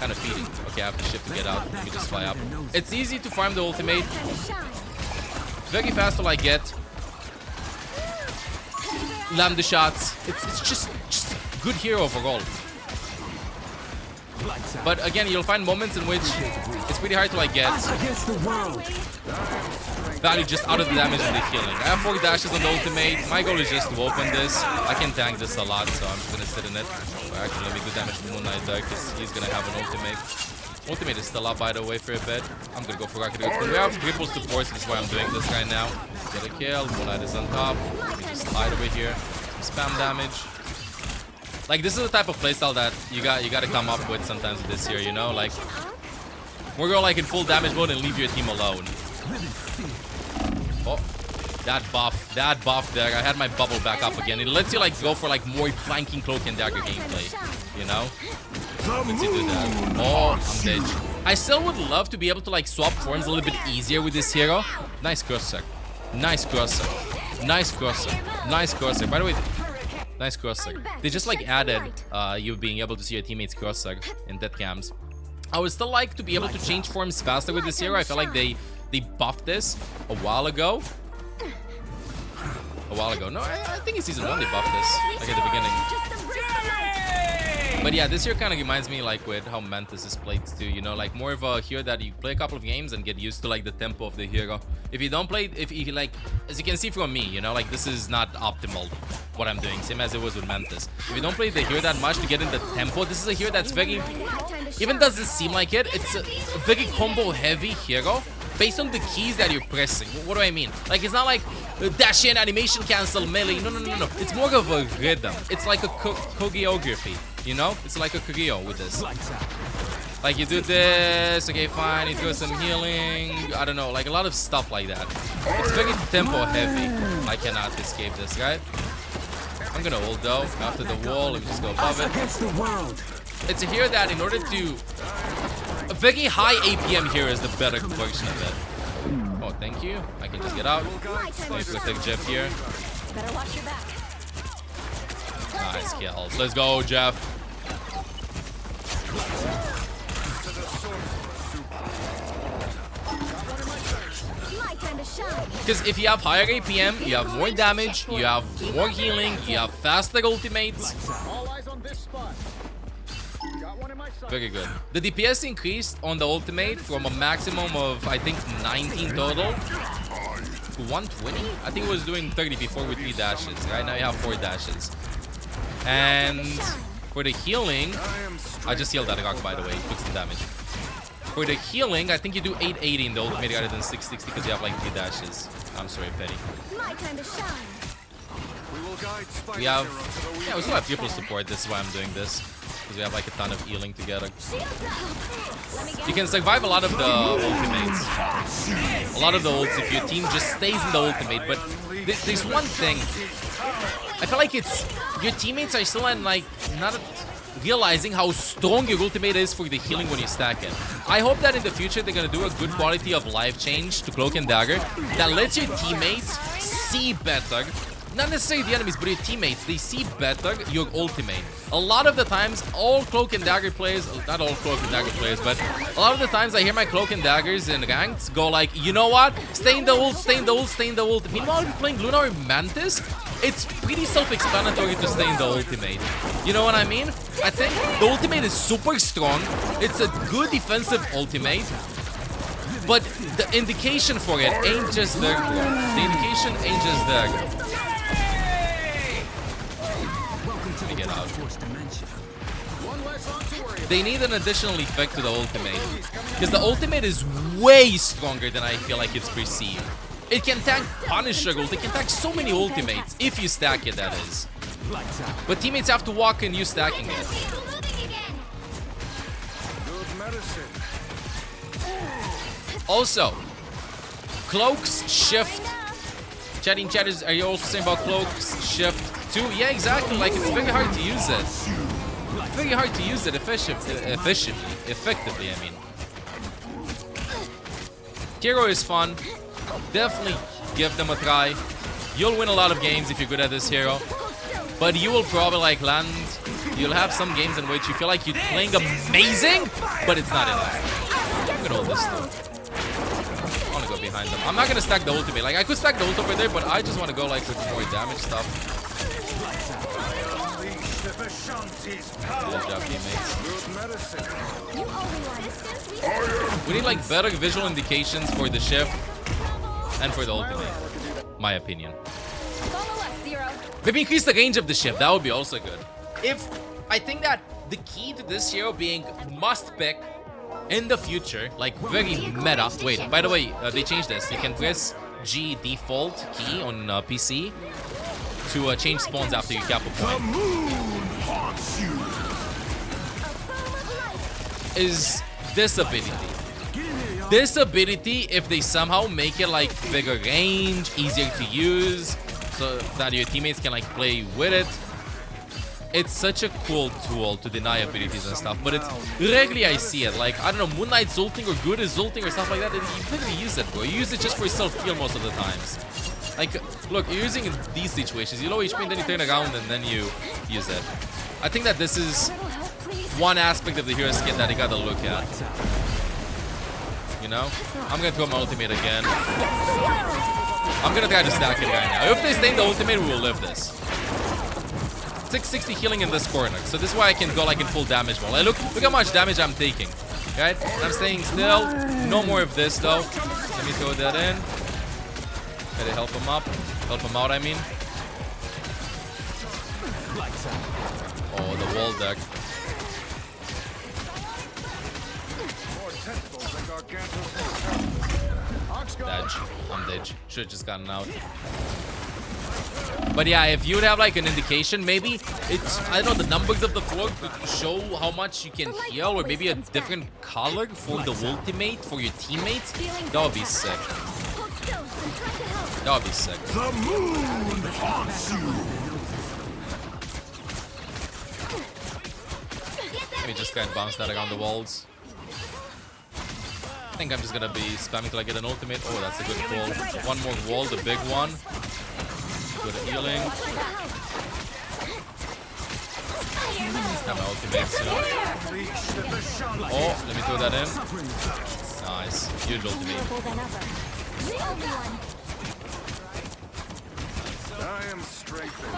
Kind of feeding. Okay, I have to shift to get out. Let me just fly up. It's easy to farm the ultimate. Very fast till I get. Land the shots. It's just a good hero overall. But again, you'll find moments in which it's pretty hard to like get value just out of the damage and the healing. I have 4 dashes on the ultimate. My goal is just to open this. I can tank this a lot, so I'm just gonna sit in it. Or actually, let me do damage to Moon Knight though, because he's gonna have an ultimate. Ultimate is still up, by the way, for a bit. I'm gonna go for Rocket. We have triple support, so that's why I'm doing this right now. Get a kill. Moon Knight is on top. Let me just hide over here. Spam damage. Like, this is the type of playstyle that you gotta come up with sometimes with this here, you know? Like, we're going like in full damage mode and leave your team alone. Oh, that buff there. I had my bubble back up again. It lets you like go for like more flanking cloak and dagger gameplay, you know? Let's see, do that. Oh, I'm dead. I still would love to be able to like swap forms a little bit easier with this hero. Nice crosser. Nice crosser. Nice crosser. Nice crosser. By the way, nice crosser. They just like added you being able to see your teammates crosser in dead cams. I would still like to be able to change forms faster with this hero. I feel like they buffed this a while ago. No, I think in season 1 they buffed this, like at the beginning. But yeah, this year kind of reminds me like with how Mantis is played too, you know, like more of a hero that you play a couple of games and get used to like the tempo of the hero. If you don't play, if you like, as you can see from me, you know, like this is not optimal what I'm doing, same as it was with Mantis. If you don't play the hero that much to get in the tempo, this is a hero that's very, even doesn't seem like it, it's a very combo heavy hero. Based on the keys that you're pressing. What do I mean? Like, it's not like dash in, animation cancel, melee. No. It's more of a rhythm. It's like a choreography, you know? It's like a choreo with this. Like, you do this, okay, fine, you throw some healing, I don't know, like a lot of stuff like that. It's very tempo heavy. I cannot escape this, right? I'm gonna ult though. After the wall, let me just go above it. It's a hero that in order to... A very high APM here is the better version of it. Oh, thank you. I can just get out. Nice to take Jeff here. Better watch your back. Nice kills. Let's go, Jeff. My time to shine. Because if you have higher APM, you have more damage, you have more healing, you have faster ultimates. Very good. The DPS increased on the ultimate from a maximum of, I think, 19 total to 120. I think it was doing 30 before with 3 dashes. Right now you have 4 dashes. And for the healing, I just healed that rock, by the way. It took some damage. For the healing, I think you do 880 in the ultimate rather than 660 because you have like 3 dashes. I'm sorry, Petty. My time to shine. We have, yeah, we still have triple support. This is why I'm doing this. Because we have like a ton of healing together. You can survive a lot of the ultimates. A lot of the ults if your team just stays in the ultimate. But there's one thing. I feel like it's... Your teammates are still like not realizing how strong your ultimate is for the healing when you stack it. I hope that in the future they're going to do a good quality of life change to Cloak and Dagger that lets your teammates see better. Not necessarily the enemies, but your teammates. They see better your ultimate. A lot of the times, all Cloak and Dagger players, not all Cloak and Dagger players, but a lot of the times I hear my Cloak and Daggers in ranked go like, you know what? Stay in the ult, stay in the ult, stay in the ult. Meanwhile, if you're playing Luna or Mantis, it's pretty self-explanatory to stay in the ultimate. You know what I mean? I think the ultimate is super strong. It's a good defensive ultimate. But the indication for it ain't just there. The indication ain't just there. Get out. They need an additional effect to the ultimate because the ultimate is way stronger than I feel like it's perceived. It can tank Punisher ult, it can tank so many ultimates if you stack it, that is. But teammates have to walk and you stacking it. Also, Cloak's shift. Chatting chatters, are you also saying about Cloak's shift? Yeah, exactly. Like, it's very hard to use it. Very hard to use it effectively, I mean. Hero is fun. Definitely give them a try. You'll win a lot of games if you're good at this hero. But you will probably, like, land You'll have some games in which you feel like you're playing amazing, but it's not enough. Look at all this stuff. I want to go behind them. I'm not going to stack the ultimate. Like, I could stack the ult over there, but I just want to go, like, with more damage stuff. Good job, teammates. We need, like, better visual indications for the shift and for the ultimate. My opinion. Maybe increase the range of the shift. That would be also good. I think that the key to this hero being must pick in the future, like very meta. Wait, by the way, they changed this. You can press G default key on PC to change spawns after you cap a point. Is this ability? This ability, if they somehow make it like bigger range, easier to use, so that your teammates can like play with it. It's such a cool tool to deny abilities and stuff, but it's rarely I see it. Like, I don't know, Moonlight's ulting or Good is ulting or stuff like that. You literally use it, bro. You use it just for self-heal most of the times. Like, look, you're using it in these situations. You low HP and then you turn around and then you use it. I think that this is one aspect of the hero skin that you gotta look at. You know? I'm gonna throw my ultimate again. I'm gonna try to stack it right now. If they stay in the ultimate, we will live this. 660 healing in this corner, so this is why I can go like in full damage mode. Like, look how much damage I'm taking, right? I'm staying still. No more of this though. Let me throw that in. Gotta help him up, help him out. I mean. Oh, the wall deck. Dodge. I'm dead. Should have just gotten out. But yeah, if you would have like an indication, maybe it's, I don't know, the numbers of the floor could show how much you can heal, or maybe a different color for the ultimate for your teammates. That would be sick. That would be sick. The moon haunts you. Let me just try and bounce that around the walls. I think I'm just gonna be spamming till I get an ultimate. Oh, that's a good pull. One more wall, the big one. Good healing. Got my ultimate soon. Oh, let me throw that in. Nice. Huge ultimate. I am strengthened.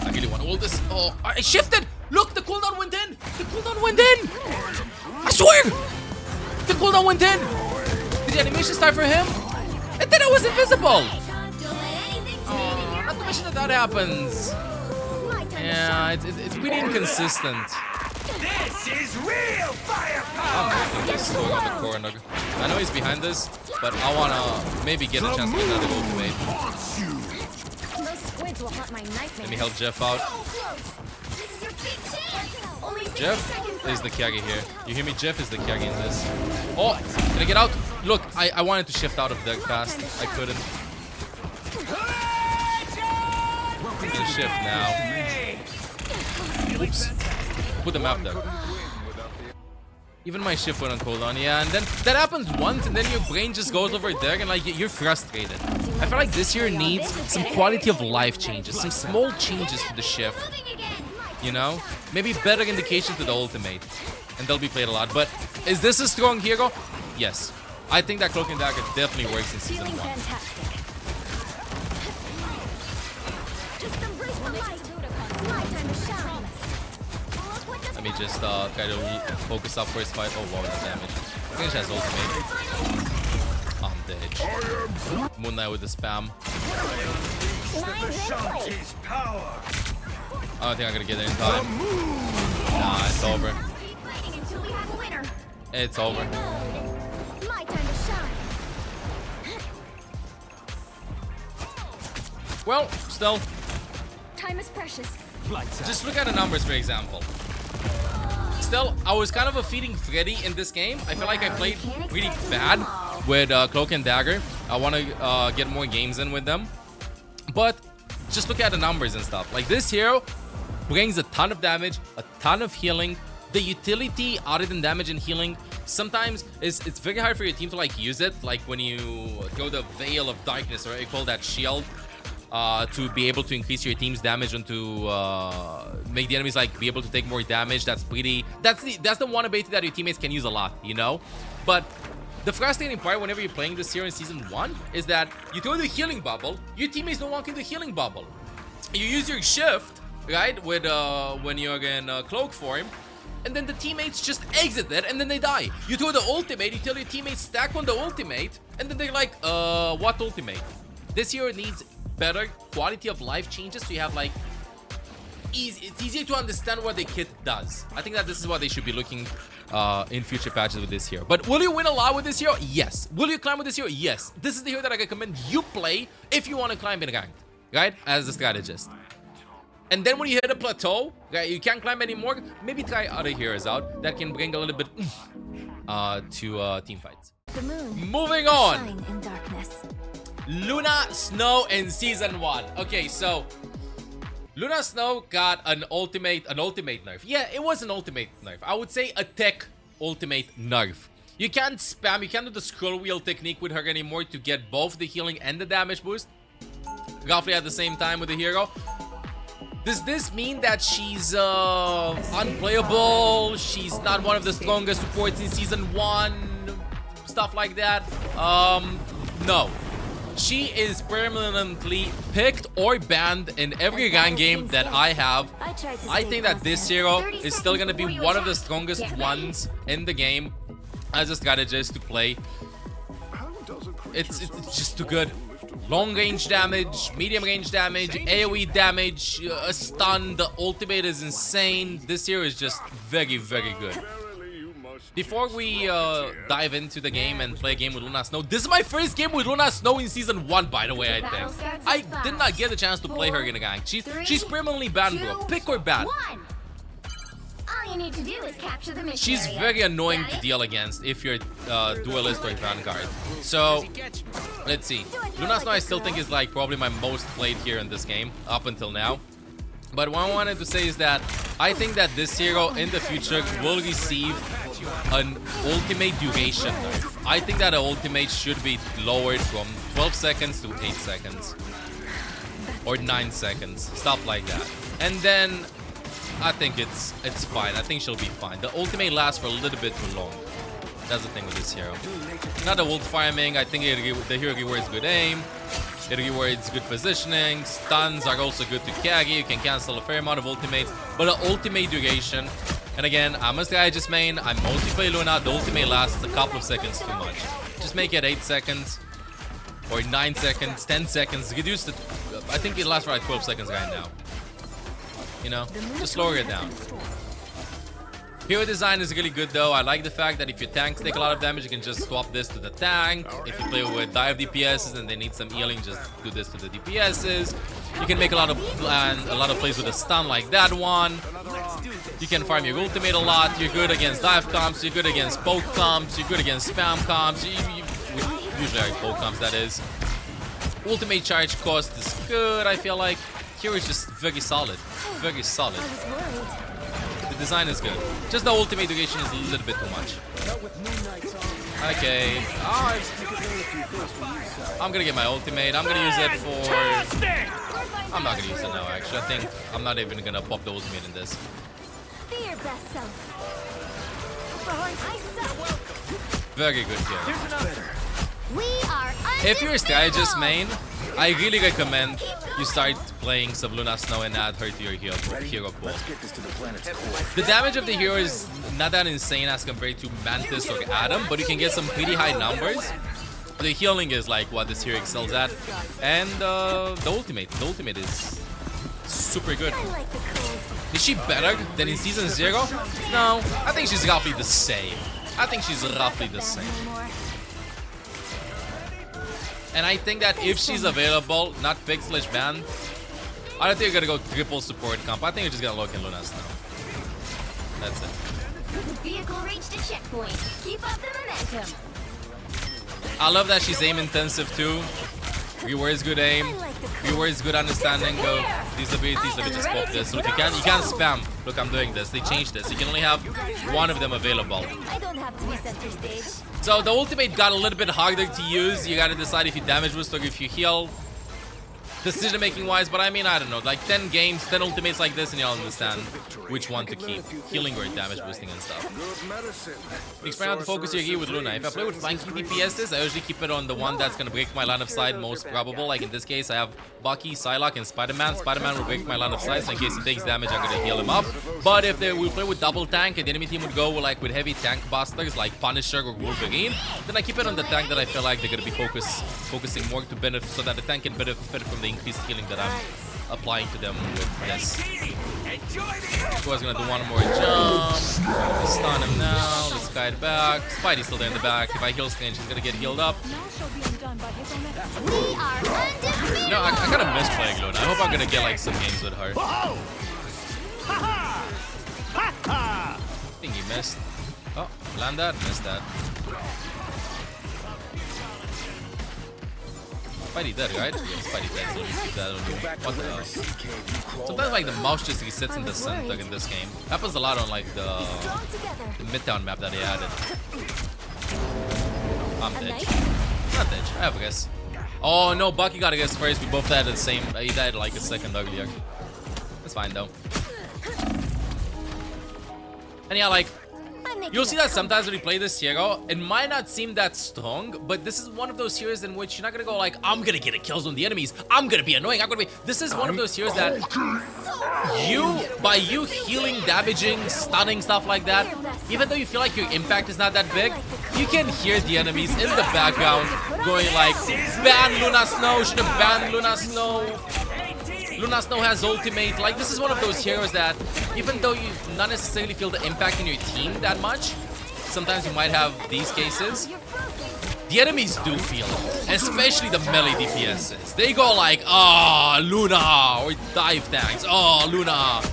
I really want to hold this. Oh, I shifted! Look, the cooldown went in! The cooldown went in! I swear! The cooldown went in! Did the animation start for him? And then I was invisible! Oh, not to mention that happens. Yeah, it's pretty inconsistent. This is real firepower. I'm making this going on the corner. I know he's behind this, but I want to maybe get a chance to get another ultimate. Let me help Jeff out. Jeff is the carry here. You hear me? Jeff is the carry in this. Oh, can I get out? Look, I wanted to shift out of there fast. I couldn't. I can shift now. Oops. Put the map there. Even my shift went on cooldown, yeah, and then that happens once, and then your brain just goes over there, and like you're frustrated. I feel like this year needs some quality of life changes, some small changes to the shift. You know, maybe better indication to the ultimate, and they'll be played a lot. But is this a strong hero? Yes, I think that Cloak and Dagger definitely works in season 1. Let me just try to focus up first fight. Oh wow, that damage. I think she has ultimate. I'm dead. Moon Knight with the spam. I don't think I'm gonna get there in time. Nah, it's over. It's over. Well, still. Time is precious. Just look at the numbers, for example. Still, I was kind of feeding Freddy in this game. I feel like I played really bad with Cloak and Dagger. I want to get more games in with them. But just look at the numbers and stuff. Like, this hero brings a ton of damage, a ton of healing. The utility, other than damage and healing, sometimes it's very hard for your team to like use it. Like when you throw the Veil of Darkness, or you call that shield. to be able to increase your team's damage and to make the enemies like be able to take more damage. That's the one ability that your teammates can use a lot, you know. But the frustrating part whenever you're playing this hero in season 1 is that you throw the healing bubble, your teammates don't walk in the healing bubble. You use your shift, right, with when you're in cloak form, and then the teammates just exit it and then they die. You throw the ultimate, you tell your teammates stack on the ultimate, and then they're like, what ultimate? This hero needs better quality of life changes, so you have like it's easier to understand what the kit does. I think that this is what they should be looking in future patches with this hero. But will you win a lot with this hero? Yes. Will you climb with this hero? Yes. This is the hero that I recommend you play if you want to climb in ranked, right, as a strategist. And then when you hit a plateau, right, you can't climb anymore, maybe try other heroes out that can bring a little bit to team fights. The moon Moving on. shine in darkness. Luna Snow in season 1. Okay, so Luna Snow got an ultimate nerf. Yeah, it was an ultimate nerf. I would say a tech ultimate nerf. You can't spam, you can't do the scroll wheel technique with her anymore to get both the healing and the damage boost roughly at the same time with the hero. Does this mean that she's unplayable? She's not one of the strongest supports in season 1? Stuff like that? No. She is permanently picked or banned in every rank game that I have. I think that this hero is still going to be one of the strongest ones in the game as a strategist to play. It's just too good. Long range damage, medium range damage, AoE damage, a stun. The ultimate is insane. This hero is just very, very good. Before we dive into the game and play a game with Luna Snow, this is my first game with Luna Snow in season 1, by the way, I think. I did not get a chance to play her in a rank. She's permanently banned, bro. Pick or ban. All you need to do is capture the mission She's area. very annoying to deal against if you're duelist or vanguard. So let's see. Luna Snow I still think is like probably my most played here in this game up until now. But what I wanted to say is that I think that this hero in the future will receive an ultimate duration nerf. I think that an ultimate should be lowered from 12 seconds to 8 seconds. Or 9 seconds. Stuff like that. And then I think it's fine. I think she'll be fine. The ultimate lasts for a little bit too long. That's the thing with this hero. Not the ult farming. I think the hero rewards good aim. It rewards good positioning. Stuns are also good to carry. You can cancel a fair amount of ultimates. But the ultimate duration, and again, I'm a strategist main. I mostly play Luna. The ultimate lasts a couple of seconds too much. Just make it 8 seconds. Or 9 seconds, 10 seconds. Reduce the... I think it lasts for like 12 seconds right now. You know, just lower it down. Hero design is really good though. I like the fact that if your tanks take a lot of damage, you can just swap this to the tank. If you play with dive DPSs and they need some healing, just do this to the DPSs. You can make a lot of plays with a stun like that one. You can farm your ultimate a lot. You're good against dive comps. You're good against poke comps. You're good against spam comps. Usually are poke comps, that is. Ultimate charge cost is good, I feel like. Hero is just very solid. Very solid. The design is good. Just the ultimate duration is a little bit too much. Okay. I'm gonna get my ultimate. I'm gonna use it for... I'm not gonna use it now, actually. I think I'm not even gonna pop the ultimate in this. Be your best self. Very good here. We are If you're a strategist main, I really recommend you start playing some Luna Snow and add her to your hero pool. The damage of the hero is not that insane as compared to Mantis or Adam, but you can get some pretty high numbers. The healing is like what this hero excels at. And the ultimate is super good. Is she better than in season 0? No, I think she's roughly the same. And I think that if she's available, not pick/ban, I don't think you're gonna go triple support comp. I think you're just gonna look in Luna Snow. That's it. The vehicle reached a checkpoint. Keep up the momentum. I love that she's aim intensive too. Rewards good aim. Rewards good understanding of these abilities. Let me just pop this. Look, you can't spam. Look, I'm doing this. They changed this. You can only have one of them available. I don't have to be center stage. So the ultimate got a little bit harder to use. You gotta decide if you damage boost or if you heal. decision-making wise, but I mean, I don't know, like 10 games, 10 ultimates like this, and you'll understand which one to keep. Healing or damage boosting and stuff. Explain how to focus your gear with Luna. If I play with flanking DPSs, I usually keep it on the one that's gonna break my line of sight most probable. Like in this case, I have Bucky, Psylocke, and Spider-Man. Spider-Man will break my line of sight, so in case he takes damage, I'm gonna heal him up. But if we play with double tank and the enemy team would go like with heavy tank busters like Punisher or Wolverine, then I keep it on the tank that I feel like they're gonna be focusing more to benefit, so that the tank can benefit from the increased healing that I'm applying to them with this. Squad's gonna do one more jump. Stun him now. Let's guide back. Spidey's still there in the back. If I heal Strange, he's gonna get healed up. We are undefeated. No, I kind of miss playing Luna. I hope I'm gonna get like some games with her. I think he missed. Oh, land that, missed that. Spidey dead, right? Yeah, Spidey dead, so just keep that on me. What the hell? Sometimes like the mouse just resets in the center in this game. Happens a lot on like the Midtown map that they added. I'm dead. Not dead, I have a guess. Oh no, Bucky got a guess first. We both died at the same. He died like a second earlier. That's fine though. And yeah, like, you'll see that sometimes when you play this hero, it might not seem that strong, but this is one of those heroes in which you're not gonna go like, I'm gonna get a kills on the enemies, I'm gonna be annoying, This is one of those heroes that by you healing, damaging, stunning, stuff like that, even though you feel like your impact is not that big, you can hear the enemies in the background going like, ban Luna Snow, should have banned Luna Snow. Luna Snow has ultimate. Like, this is one of those heroes that, even though you not necessarily feel the impact in your team that much, sometimes you might have these cases, the enemies do feel it, especially the melee DPSs. They go like, oh, Luna, or dive tanks, oh, Luna.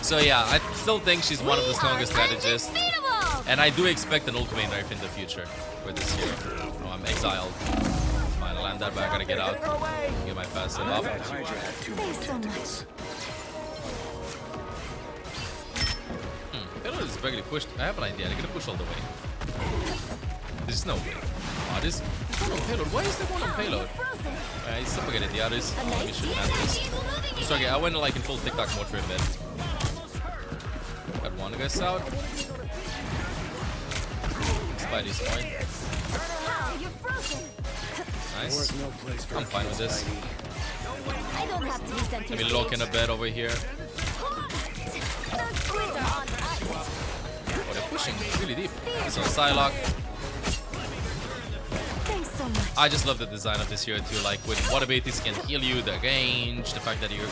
So yeah, I still think she's one of the strongest strategists, and I do expect an ultimate nerf in the future for this hero. Oh, I'm exiled. Fine, I'll land that, but I gotta get out. Get my passive up. Payload is barely pushed. I have an idea. They're gonna push all the way. There's no way. Oh, there's no payload. Why is there one on payload? He's suffocated the others. Oh, let me shoot MANTIS. Sorry, I went like in full TikTok mode for a bit. Got one guess out. Spidey's point. Nice. I'm fine with this. Let me lock in a bed over here. Oh, they're pushing really deep. So Psylocke. I just love the design of this hero too. Like with what abilities can heal you, the range, the fact that you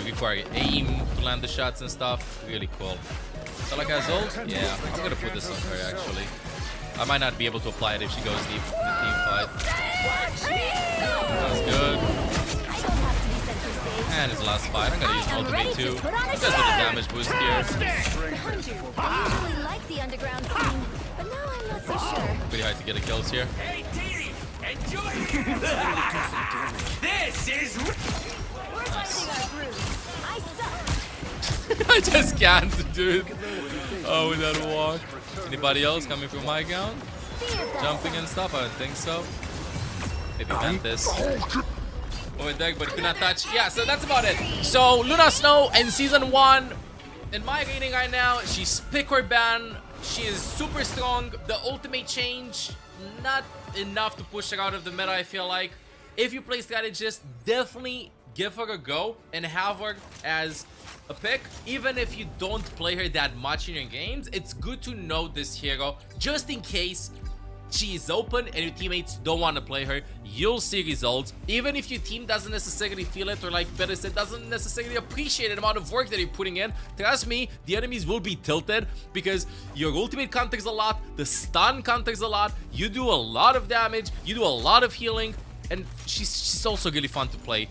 require aim to land the shots and stuff. Really cool. Psylocke has ult? Yeah, I'm gonna put this on her actually. I might not be able to apply it if she goes deep in the team fight. That's good. And his last fight. I'm gonna use ultimate too. Because of the damage boost here. Pretty hard to get a kills here. Hey, team, enjoy this is Nice. I just can't, dude. Oh, with that walk. Anybody else coming from my account? Jumping and stuff? I don't think so. Maybe MANTIS. Oh, deck, but could not touch. Yeah, so that's about it. So, Luna Snow in Season 1. In my rating right now, she's pick or ban. She is super strong. The ultimate change, not enough to push her out of the meta, I feel like. If you play strategist, definitely give her a go and have her as a pick. Even if you don't play her that much in your games, it's good to know this hero just in case she is open and your teammates don't want to play her. You'll see results even if your team doesn't necessarily feel it, or like better said, doesn't necessarily appreciate the amount of work that you're putting in. Trust me, the enemies will be tilted because your ultimate counters a lot, the stun counters a lot, you do a lot of damage, you do a lot of healing, and she's also really fun to play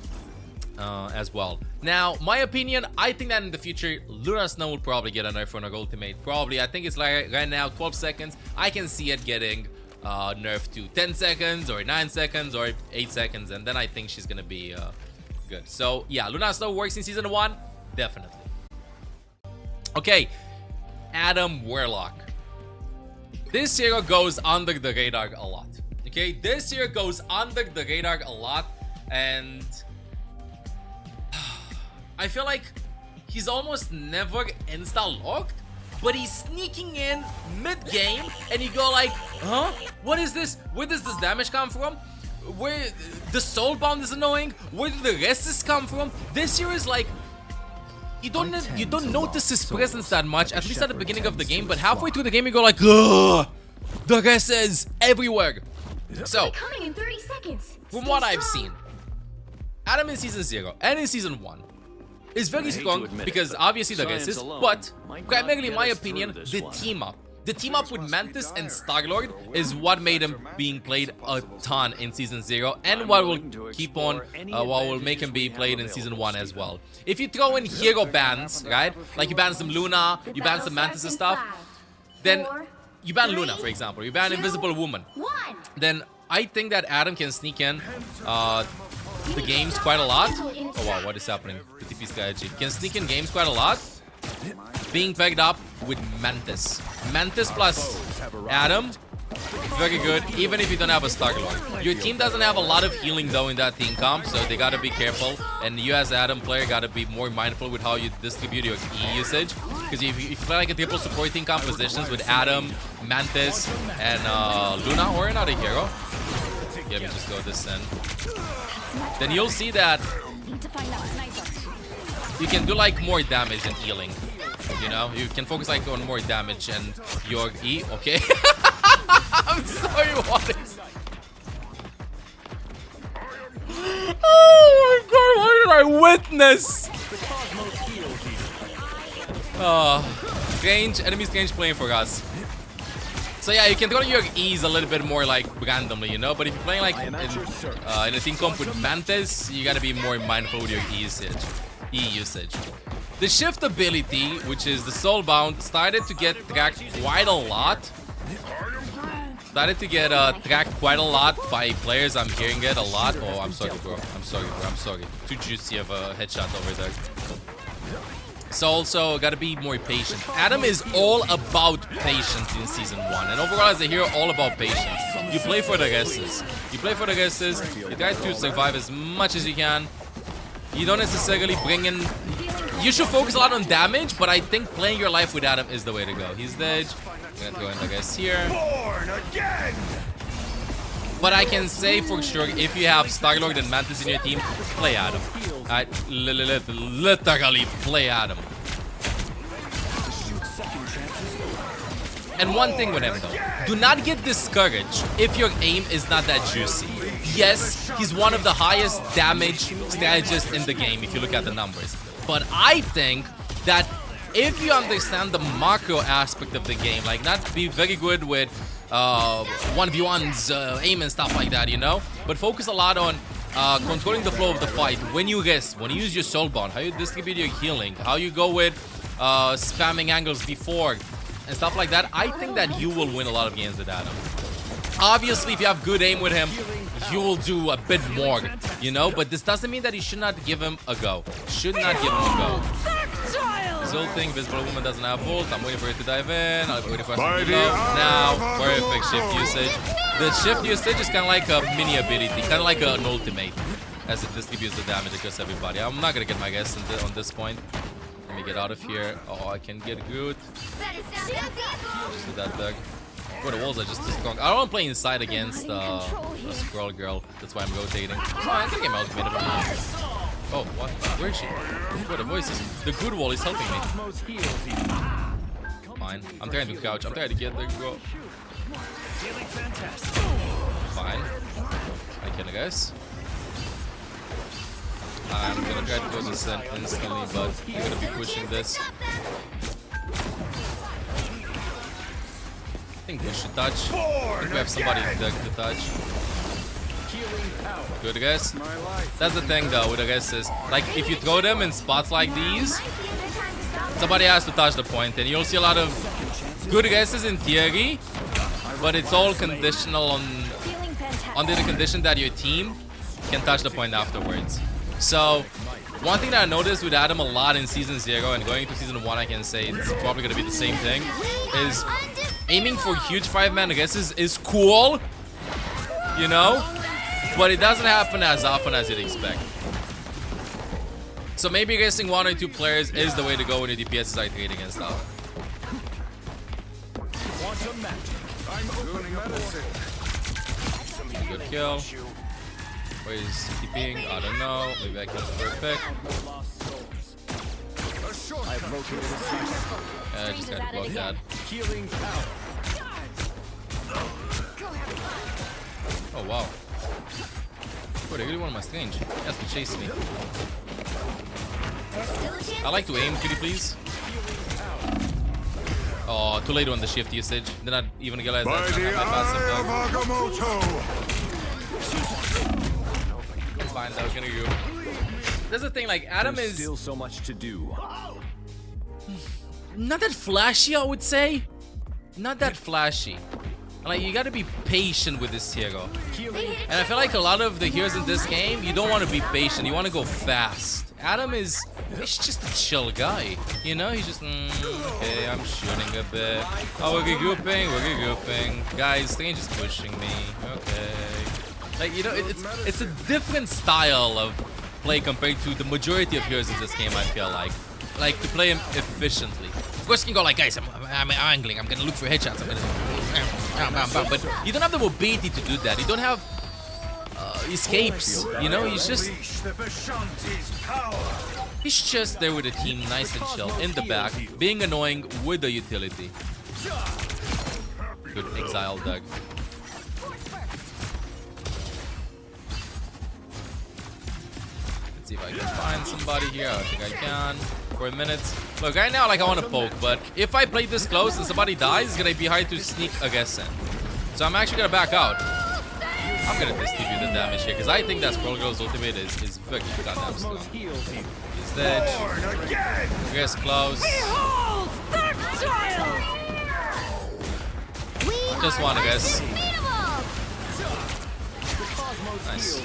as well. Now, my opinion, I think that in the future, Luna Snow will probably get a nerf on her ultimate. Probably, I think it's like right now 12 seconds. I can see it getting nerfed to 10 seconds or 9 seconds or 8 seconds, and then I think she's gonna be good. So yeah, Luna Snow works in Season 1, definitely. Okay, Adam Warlock. This hero goes under the radar a lot. Okay, this hero goes under the radar a lot and I feel like he's almost never insta-locked, but he's sneaking in mid-game, and you go like, huh? What is this? Where does this damage come from? Where the soulbound is annoying? Where do the resist come from? This year is like, you don't notice his presence that much, at least at the beginning of the game, but halfway through the game you go like, ugh, the rest is everywhere. So, Coming in 30 seconds. from what I've seen, Adam in Season 0 and in Season 1 is very strong because obviously the rest is, but primarily in my opinion, the team up. The team up with Mantis and Star-Lord is what made him being played a ton in Season 0 and what will keep on, what will make him be played in Season 1 as well. If you throw in hero bans, right, like you ban some Luna, you ban some Mantis and stuff, then you ban Luna, for example, you ban Invisible Woman, then I think that Adam can sneak in the games quite a lot. Oh wow, what is happening? The TP strategy. Can sneak in games quite a lot, being pegged up with Mantis. Mantis plus Adam, very good, even if you don't have a Star-Lord. Your team doesn't have a lot of healing though in that team comp, so they gotta be careful. And you as Adam player gotta be more mindful with how you distribute your E usage. Because if you play like a triple support team compositions with Adam, Mantis, and Luna or another hero, yeah, we just go this in, then you'll see that you can do like more damage and healing. You know, you can focus like on more damage and your E. Okay. I'm sorry, what is? Oh my god, what did I witness? Oh, strange, enemy strange playing for us. So yeah, you can throw your E's a little bit more like randomly, you know, but if you're playing like in a team comp with Mantis, you gotta be more mindful with your E usage. The shift ability, which is the soulbound, started to get tracked quite a lot. Started to get tracked quite a lot by players. I'm hearing it a lot. Oh, I'm sorry, bro. I'm sorry, bro. I'm sorry. Too juicy of a headshot over there. So also, gotta be more patient. Adam is all about patience in Season 1. And overall, as a hero, all about patience. You play for the guesses. You play for the guesses. You try to survive as much as you can. You don't necessarily bring in... You should focus a lot on damage, but I think playing your life with Adam is the way to go. He's dead. I'm gonna throw in the guys here. Born again. But I can say for sure, if you have Star-Lord and Mantis in your team, play Adam. Literally play Adam. And one thing with him though, do not get discouraged if your aim is not that juicy. Yes, he's one of the highest damage strategists in the game if you look at the numbers. But I think that if you understand the macro aspect of the game, like not be very good with 1v1s, aim and stuff like that, you know, but focus a lot on controlling the flow of the fight. When you rest, when you use your soulbound, how you distribute your healing, how you go with spamming angles before and stuff like that, I think that you will win a lot of games with Adam. Obviously, if you have good aim with him, you will do a bit more, you know, but this doesn't mean that you should not give him a go. Should not give him a go. Zolting, Visible Woman doesn't have ult. I'm waiting for it to dive in. I'm waiting for us to reload. Now, perfect shift usage. The shift usage is kind of like a mini ability, kind of like an ultimate, as it distributes the damage across everybody. I'm not gonna get my guess on this point. Let me get out of here. Oh, I can get good. Just with that bug. Oh, the walls are just too strong. I don't want to play inside against a scroll girl. That's why I'm rotating. Oh, I think I'm ultimated. Oh, what? Where is she? Oh, the voice is... The good wall is helping me. Fine. I'm trying to crouch. I'm trying to get there. Go. Fine. I can, guys. I'm gonna try to go this in instantly, but I'm gonna be pushing this. I think we should touch. I think we have somebody to touch. Good, guys. That's the thing though with the guys is, like, if you throw them in spots like these, somebody has to touch the point, and you'll see a lot of good guesses in theory, but it's all conditional on under the condition that your team can touch the point afterwards. So one thing that I noticed with Adam a lot in Season 0 and going into Season 1, I can say it's probably gonna be the same thing, is aiming for huge 5-man guesses is cool, you know, but it doesn't happen as often as you'd expect. So maybe guessing 1 or 2 players is the way to go when your DPS is iterating and stuff. Quantum magic. I'm opening medicine. Good kill. Where is TPing? I don't know. Maybe I can perfect. I've located a secret. Yeah, I just gotta block that. Healing power. Oh wow. Oh, they really want my strange. He has to chase me. I like to aim, could you please? Oh, too late on the shift usage. Did not even realize that's not my passive. It's fine, that was gonna go. There's the thing, like Adam There's is still so much to do. not that flashy, I would say. Not that flashy. Like, you gotta be patient with this hero. And I feel like a lot of the heroes in this game, you don't want to be patient, you want to go fast. Adam is, he's just a chill guy. You know, he's just, okay, I'm shooting a bit. Oh, we're regrouping. Guys, Strange is pushing me. Okay. Like, you know, it's a different style of play compared to the majority of heroes in this game, I feel like. Like, to play him efficiently. Of course, you can go like, guys, I'm angling, I'm gonna look for headshots, I'm gonna but you don't have the mobility to do that. You don't have escapes, you know. He's just there with the team, nice and chill in the back, being annoying with the utility. Good exile, Doug. Let's see if I can find somebody here. I think I can. For a minute. Look, right now, like, I want to poke, but if I play this close and somebody dies, it's gonna be hard to sneak a guess in. So I'm actually gonna back out. I'm gonna distribute the damage here because I think that Skullgirl's ultimate is very goddamn strong. He's dead. Guess close. Just one, I guess. Nice.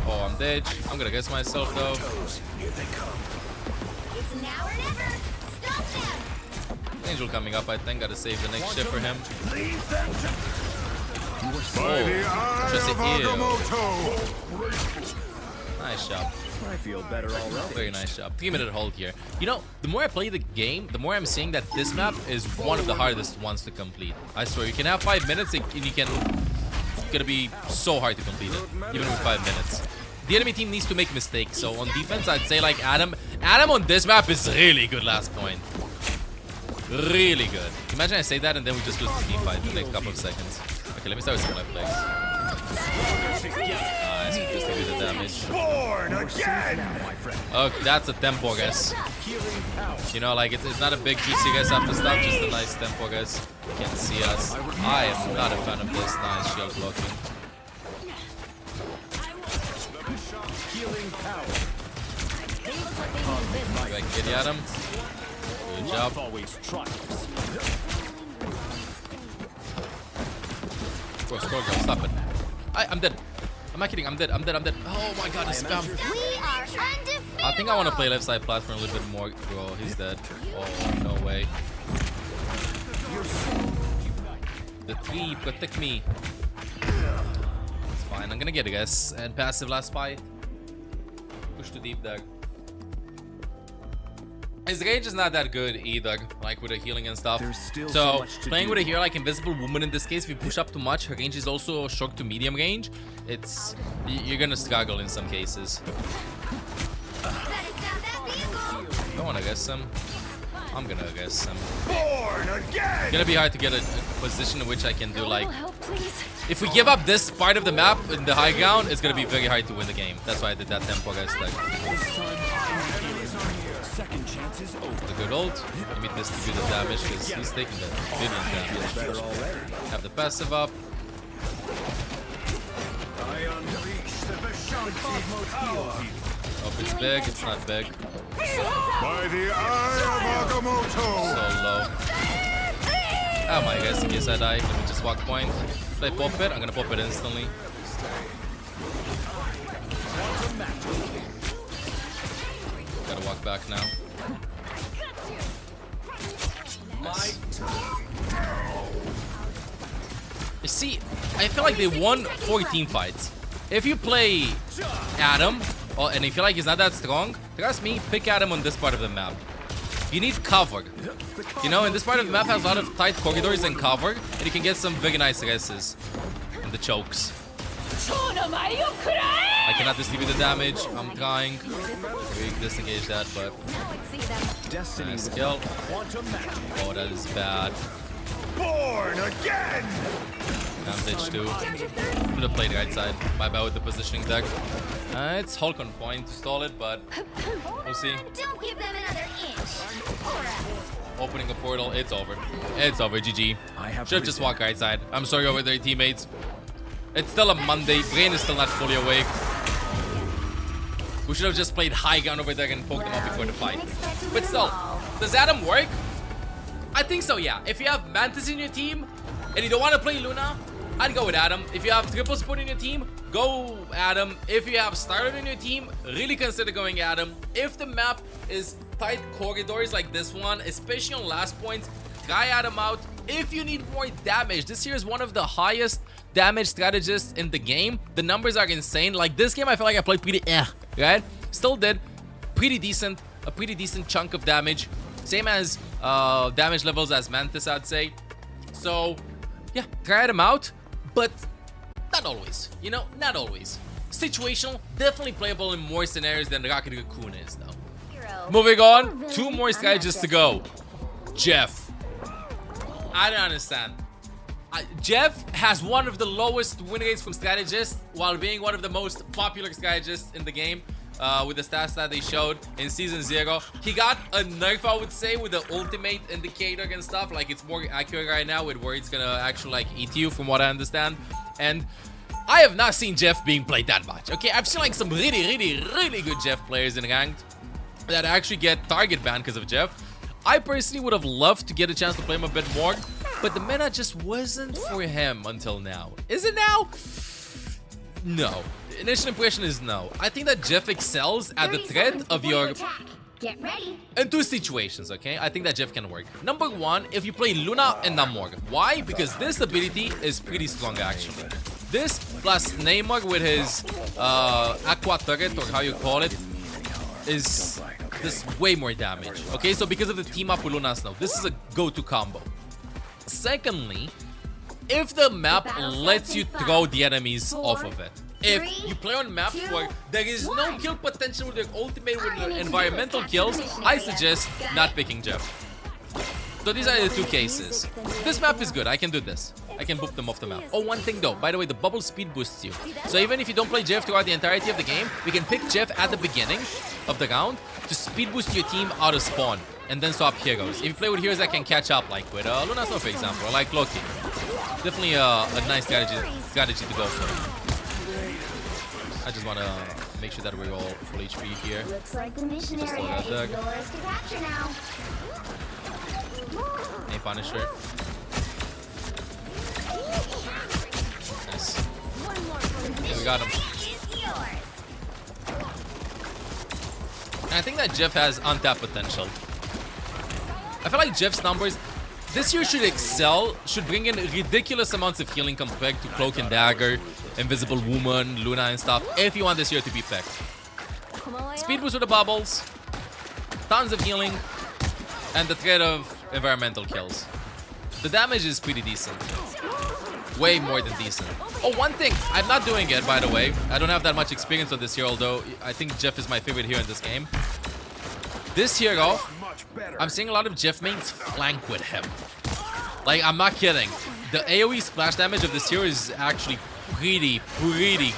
Oh, I'm dead. I'm gonna guess myself though. Angel coming up, I think. Gotta save the next shift for him. Oh, just a heal. Nice job. I feel better already. Very nice job. 3-minute hold here. You know, the more I play the game, the more I'm seeing that this map is one of the hardest ones to complete. I swear, you can have 5 minutes and you can... It's gonna be so hard to complete it, even with 5 minutes. The enemy team needs to make mistakes, so on defense, I'd say like Adam on this map is really good last point. Really good. Imagine I say that and then we just lose the team fight in the next couple of seconds. Okay, let me start with some life plays. Nice, just to do the damage. Okay, that's a tempo, guys. You know, like, it's not a big juicy guys have to stop, just a nice tempo, guys. You can't see us. I am not a fan of this. Nice shield blocking. Do I get Adam? Good job. Of course, go, stop it. I'm dead. I'm not kidding. I'm dead. Oh my god, it's spam. I think I want to play left side platform a little bit more. Bro, he's dead. Oh, no way. The tree, protect me. It's fine. I'm gonna get a guess. And passive last fight. Push to deep, Doug. His range is not that good either, like with the healing and stuff. So playing with a hero like Invisible Woman in this case, if you push up too much, her range is also short to medium range. You're gonna struggle in some cases. Don't wanna guess him. I'm gonna guess him. It's gonna be hard to get a position in which I can do like... If we give up this part of the map in the high ground, it's gonna be very hard to win the game. That's why I did that tempo, guys. Like, the good ult. Let me distribute the damage because he's taking the billion damage. Have the passive up. Oh, it's big. It's not big. By the eye of Agamotto. So low. Oh my gosh, in case I die, let me just walk point. If I pop it, I'm gonna pop it instantly. Gotta walk back now. Nice. You see, I feel like they won 4 team fights. If you play Adam, and you feel like he's not that strong, trust me, pick Adam on this part of the map. You need cover. You know, and this part of the map has a lot of tight corridors and cover, and you can get some very nice reses and the chokes. I cannot distribute the damage. I'm trying. We disengage that, but nice kill. Oh, that is bad. Born again. Damage too. Should have played right side. My bad with the positioning deck. It's Hulk on point to stall it, but we'll see. Don't give them another inch. Opening a portal. It's over. It's over. GG. Should have just walked right side. I'm sorry over there, teammates. It's still a Monday. Brain is still not fully awake. We should have just played high ground over there and poked them up before the fight. But still, does Adam work? I think so, yeah. If you have Mantis in your team and you don't want to play Luna, I'd go with Adam. If you have triple support in your team, go Adam. If you have Starlight in your team, really consider going Adam. If the map is tight corridors like this one, especially on last points, try Adam out. If you need more damage, this here is one of the highest damage strategists in the game. The numbers are insane. Like this game, I feel like I played pretty right? Still did pretty decent, a pretty decent chunk of damage. Same as damage levels as Mantis, I'd say. So yeah, try them out, but not always, you know, not always. Situational, definitely playable in more scenarios than RACCOON is though. Moving on, 2 more strategists to go. Jeff. I don't understand. Jeff has one of the lowest win rates from strategists while being one of the most popular strategists in the game. With the stats that they showed in Season 0. He got a nerf, I would say, with the ultimate indicator and stuff. Like, it's more accurate right now with where it's gonna actually, like, eat you, from what I understand. And I have not seen Jeff being played that much, okay? I've seen, like, some really good Jeff players in ranked that actually get target banned because of Jeff. I personally would have loved to get a chance to play him a bit more, but the meta just wasn't for him until now. Is it now? No. Initial impression is no. I think that Jeff excels at the threat of your... Get ready. In 2 situations, okay? I think that Jeff can work. Number 1, if you play Luna and Namor. Why? Because this ability is pretty strong, actually. This plus Namor with his Aqua Turret, or how you call it, is this way more damage. Okay, so because of the team up with Luna Snow, this is a go-to combo. Secondly, if the map lets you throw the enemies off of it. If you play on maps where there is no kill potential with your ultimate with your environmental kills, I suggest not picking Jeff. So these are the 2 cases. This map is good. I can do this. I can boop them off the map. Oh, one thing though. By the way, the bubble speed boosts you. So even if you don't play Jeff throughout the entirety of the game, we can pick Jeff at the beginning of the round to speed boost your team out of spawn and then swap heroes. If you play with heroes that can catch up, like with Luna Snow, for example, or like Loki. Definitely a nice strategy to go for. I just want to make sure that we're all full HP here. Looks like the mission area is yours to capture now. Hey, Punisher. Nice. Okay, we got him. And I think that Jeff has untapped potential. I feel like Jeff's numbers this year should excel, should bring in ridiculous amounts of healing compared to Cloak and Dagger, Invisible Woman, Luna and stuff, if you want this year to be picked. Speed boost with the bubbles, tons of healing, and the threat of environmental kills. The damage is pretty decent. Way more than decent. Oh, one thing, I'm not doing it, by the way. I don't have that much experience on this hero, although I think Jeff is my favorite hero in this game. This hero, I'm seeing a lot of Jeff mains flank with him. Like, I'm not kidding. The AoE splash damage of this hero is actually pretty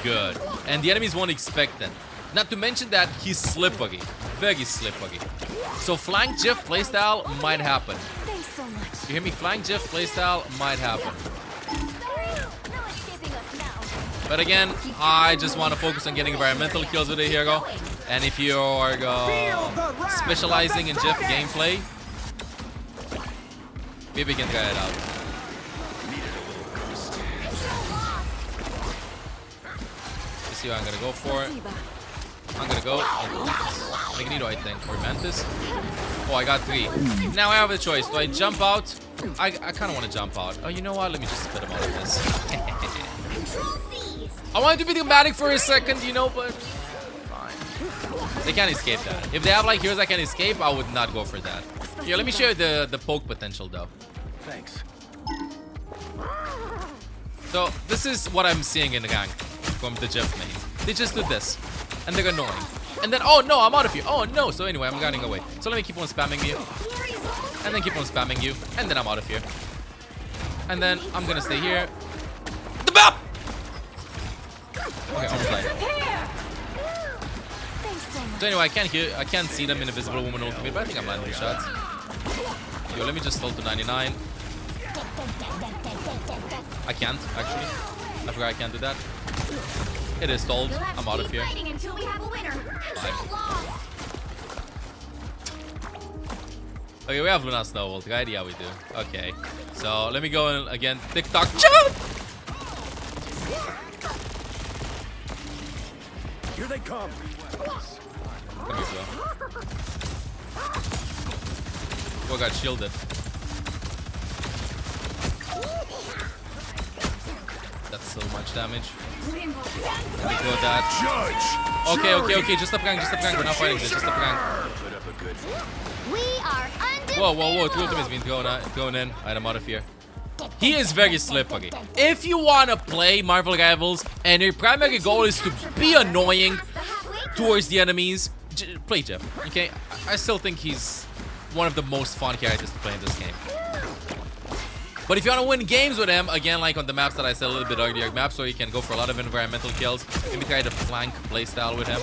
good. And the enemies won't expect it. Not to mention that he's slippery. Very slippery. So flank Jeff playstyle might happen. You hear me? Flank Jeff playstyle might happen. But again, I just want to focus on getting environmental kills with the hero. And if you're specializing in Jeff gameplay, maybe we can try it out. Let's see what I'm gonna go for. I'm gonna go Magneto, I think, or Mantis. Oh, I got 3. Now I have a choice. Do I jump out I kind of want to jump out. Oh, you know what? Let me just spit him out of this. I wanted to be dramatic for a second, you know, but fine. They can't escape that. If they have like heroes that can escape, I would not go for that. Here, let me show you the poke potential though. Thanks. So this is what I'm seeing in the gang from the Jeff main. They just do this, and they're annoying. And then, oh no, I'm out of here. Oh no. So anyway, I'm running away. So let me keep on spamming you, and then keep on spamming you, and then I'm out of here. And then I'm gonna stay here. The map. Okay, almost died. So anyway, I can't see them in Invisible Woman ultimate, but I think I'm landing shots. Yo, let me just hold to 99. I can't, actually. I forgot I can't do that. It is stalled. I'm out of here. Okay, we have Luna Snow ult, right? Yeah, we do. Okay. So, let me go in again. TikTok. Jump! Here they come. There we go. Oh, got shielded. That's so much damage. Let me go that. Okay. Just stop gang. We're not fighting this. Just stop gang. We are undefeated. Whoa. Two ultimates being thrown in. Alright, I'm out of here. He is very slippery. If you want to play Marvel Rivals and your primary goal is to be annoying towards the enemies, play Jeff. Okay, I still think he's one of the most fun characters to play in this game. But if you want to win games with him, again, like on the maps that I said a little bit earlier, maps where you can go for a lot of environmental kills, maybe try the flank playstyle with him,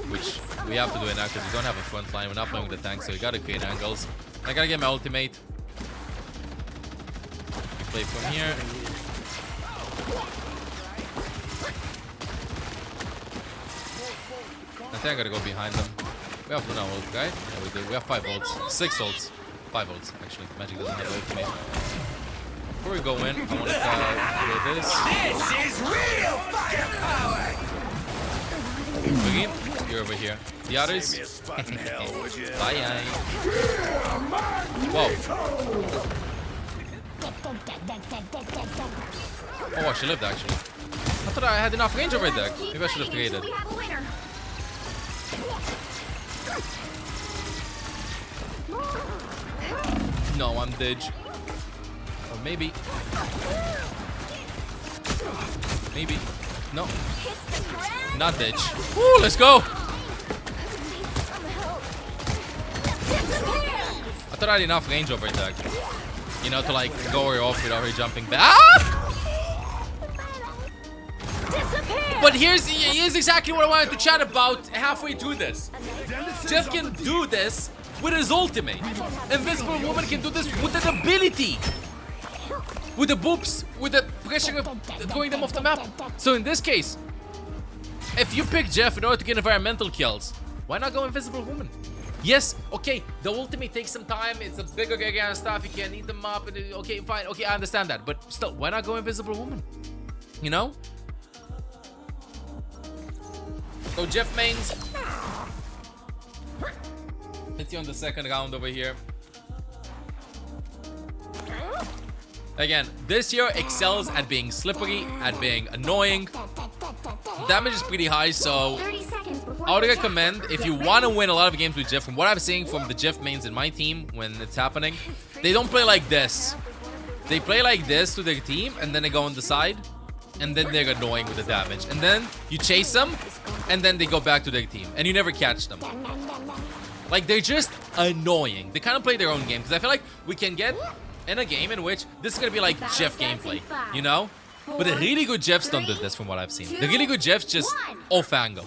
which we have to do it now because we don't have a front line. We're not playing with the tank, so we gotta create angles. I gotta get my ultimate. We play from here. I think I gotta go behind them. We have Luna ult, right? Yeah, we do. We have 5 ults. 6 ults. 5 ults, actually. Magic doesn't have ultimate. Before we go in, I want to do this. This is real firepower! Boogie, you're over here. The others? Bye. Whoa. Oh, wow, she lived, actually. I thought I had enough range over there. Maybe I should have traded. No, I'm Didge. Or maybe. Maybe. No. Not Didge. Woo, let's go! I thought I had enough range over there. You know, to like go her off without her jumping back. Ah! But here's exactly what I wanted to chat about halfway through this. Jeff can do this with his ultimate. Invisible Woman can do this with an ability. With the boops, with the pressure of throwing them off the map. So in this case, if you pick Jeff in order to get environmental kills, why not go Invisible Woman? Yes, okay, the ultimate takes some time. It's a bigger area and stuff. You can't eat them up. And, okay, fine. Okay, I understand that. But still, why not go Invisible Woman? You know? So Jeff mains. Hits you on the second round over here. Again, this hero excels at being slippery, at being annoying. Damage is pretty high, so I would recommend, if you want to win a lot of games with Jeff, from what I'm seeing from the Jeff mains in my team when it's happening, they don't play like this. They play like this to their team, and then they go on the side, and then they're annoying with the damage. And then you chase them, and then they go back to their team, and you never catch them. Like, they're just annoying. They kind of play their own game, because I feel like we can get in a game in which this is going to be like Jeff gameplay, you know? But the really good Jeffs don't do this from what I've seen. The really good Jeffs just off-angle.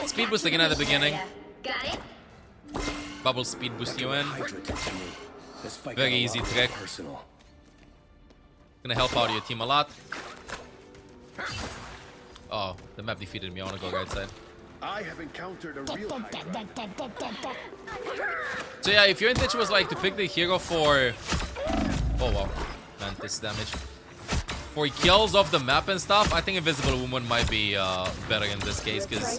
Speed boost again at the beginning. Bubble speed boost you in. Very easy trick. Gonna help out your team a lot. Oh, the map defeated me. I want to go right side. I have encountered a real So yeah, if your intention was like to pick the hero for... Oh wow, Mantis damage. For kills off the map and stuff, I think Invisible Woman might be better in this case, because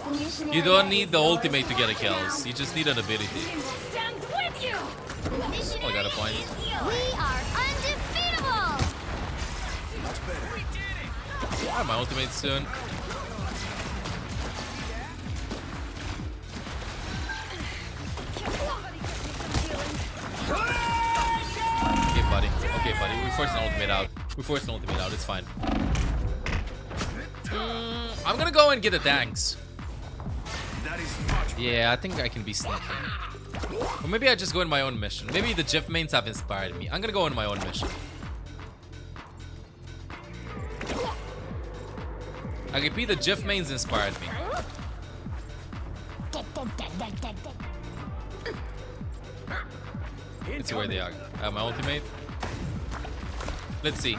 you don't need the ultimate to get a kills. You just need an ability. Oh, I got a point. We are undefeatable! I have my ultimate soon. Okay, buddy. Okay, buddy. We forced an ultimate out. We forced an ultimate out. It's fine. I'm gonna go and get the tanks. Yeah, I think I can be sneaky. Or maybe I just go in my own mission. Maybe the Jeff mains have inspired me. I'm gonna go in my own mission. I repeat, the Jeff mains inspired me. Let's see where they are. I have my ultimate. Let's see.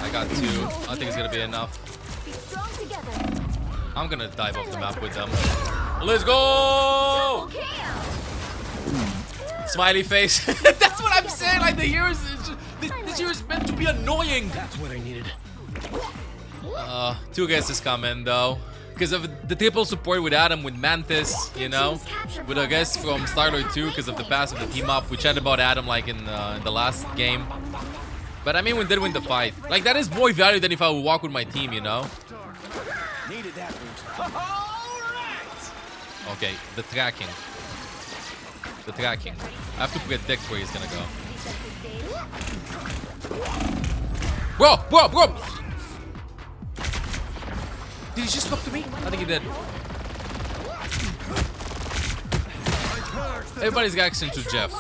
I got 2. I think it's gonna be enough. I'm gonna dive off the map with them. Let's go! Smiley face. That's what I'm saying. Like the heroes, this hero is meant to be annoying. That's what I needed. 2 guesses coming though, because of the triple support with Adam, with Mantis, you know, with a guess from Starlord 2 because of the pass of the team up. We chatted about Adam like in the last game, but I mean we did win the fight. Like that is more value than if I would walk with my team, you know. Needed that boost. Okay, the tracking. The tracking. I have to predict where he's gonna go. Bro! Did he just swap to me? I think he did. Everybody's got action to Jeff.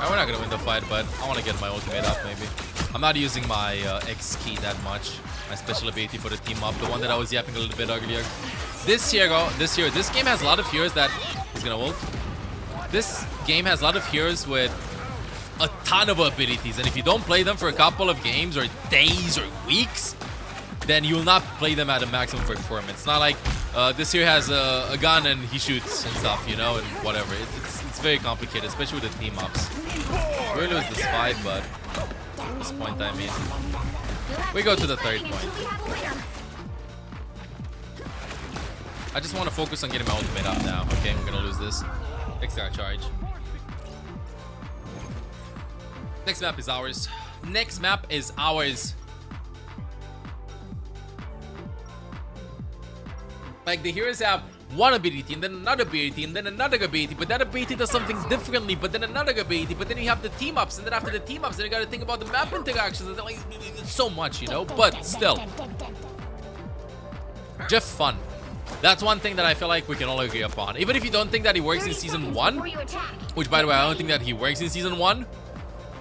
We're not gonna win the fight, but I want to get my ultimate up maybe. I'm not using my X key that much. My special ability for the team up, the one that I was yapping a little bit earlier. This game has a lot of heroes that he's gonna ult. This game has a lot of heroes with a ton of abilities, and if you don't play them for a couple of games or days or weeks, then you will not play them at a maximum performance. It's not like this hero has a gun and he shoots and stuff, you know, and whatever. It's very complicated, especially with the team ups. We'll lose this fight, but at this point, I mean, we go to the 3rd point. I just want to focus on getting my ultimate up now. Okay, we're gonna lose this. Extra charge. Next map is ours. Next map is ours. Like the heroes have one ability and then another ability and then another ability, but that ability does something differently, but then another ability, but then you have the team ups, and then after the team ups, then you gotta think about the map interactions, and then, like, it's so much, you know. But still, Jeff fun. That's one thing that I feel like we can all agree upon. Even if you don't think that he works in season 1, which by the way I don't think that he works in season 1,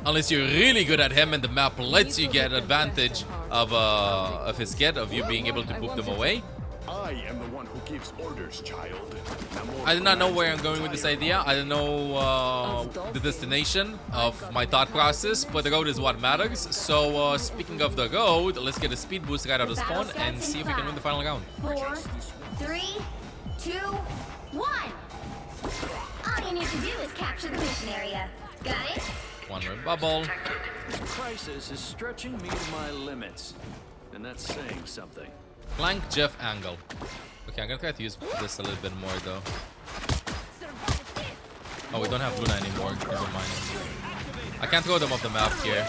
unless you're really good at him and the map lets you get advantage of his kit, of you being able to boop them away. I am the one who gives orders, child. I do not know where I'm going with this idea. I don't know the destination of my thought process, but the road is what matters. So speaking of the road, let's get a speed boost right out of spawn and see if we can win the final round. 4, 3, 2, 1. All you need to do is capture the mission area. Got it? One more bubble. Crisis is stretching me to my limits, and that's saying something. Flank Jeff angle. Okay, I'm gonna try to use this a little bit more though. Oh, we don't have Luna anymore. Never mind. I can't throw them off the map here,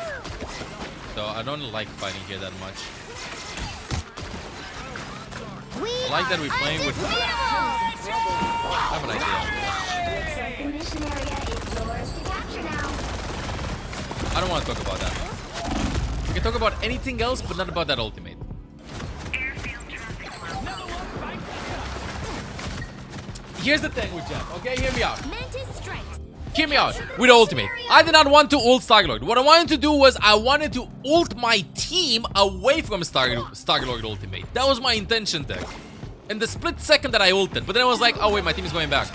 so I don't like fighting here that much. I like that we're playing with. I have an idea. The mission area is yours to capture now. I don't want to talk about that. We can talk about anything else, but not about that ultimate. Here's the thing with Jeff, okay? Hear me out. Hear me out with the ultimate. I did not want to ult Starlord. What I wanted to do was I wanted to ult my team away from Starlord ultimate. That was my intention there. In the split second that I ulted, but then I was like, oh wait, my team is going back.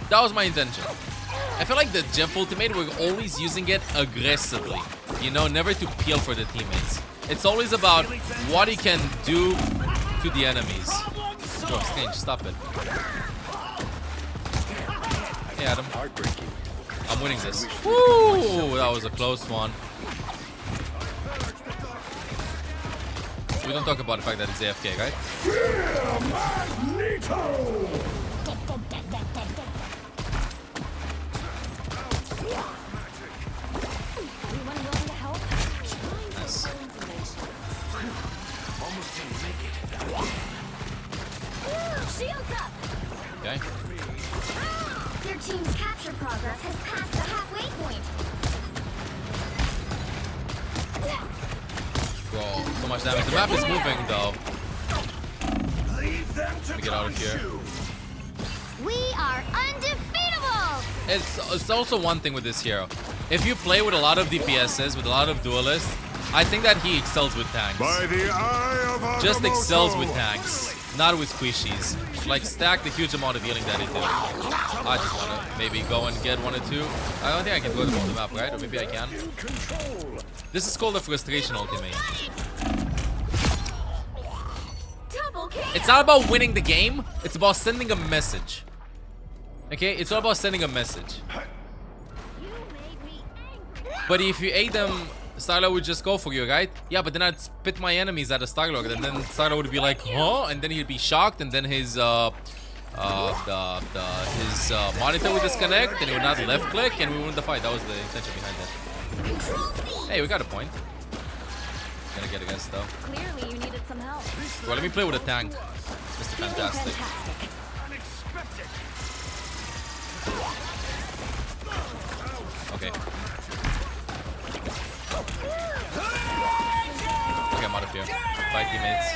That was my intention. I feel like the Jeff ultimate, we're always using it aggressively. You know, never to peel for the teammates. It's always about what he can do to the enemies. Bro, Strange, stop it. Hey, Adam. I'm winning this. Woo! That was a close one. We don't talk about the fact that it's AFK, right? Nice. Shields up! Okay. Your team's capture progress has passed the halfway point. Bro, so much damage. The map is moving though. Let me get out of here. We are undefeatable! It's also one thing with this hero. If you play with a lot of DPSs, with a lot of duelists, I think that he excels with tanks. By the eye of Just excels with Agamotto. tanks, not with squishies. Like, stack the huge amount of healing that he do. I just want to maybe go and get 1 or 2. I don't think I can go to the map, right? Or maybe I can. This is called the frustration ultimate. Double kill! It's not about winning the game, it's about sending a message. Okay? It's all about sending a message. You made me angry. But if you ate them, Starlord would just go for you, right? Yeah, but then I'd spit my enemies at a Starlord, and then Starlord would be like, huh? And then he'd be shocked, and then his monitor would disconnect, and he would not left click, and we win the fight. That was the intention behind that. Hey, we got a point. Gonna get against though. Clearly you needed some help. Bro, let me play with a tank. Mr. Fantastic. Okay. Okay, I'm out of here. Bye, teammates.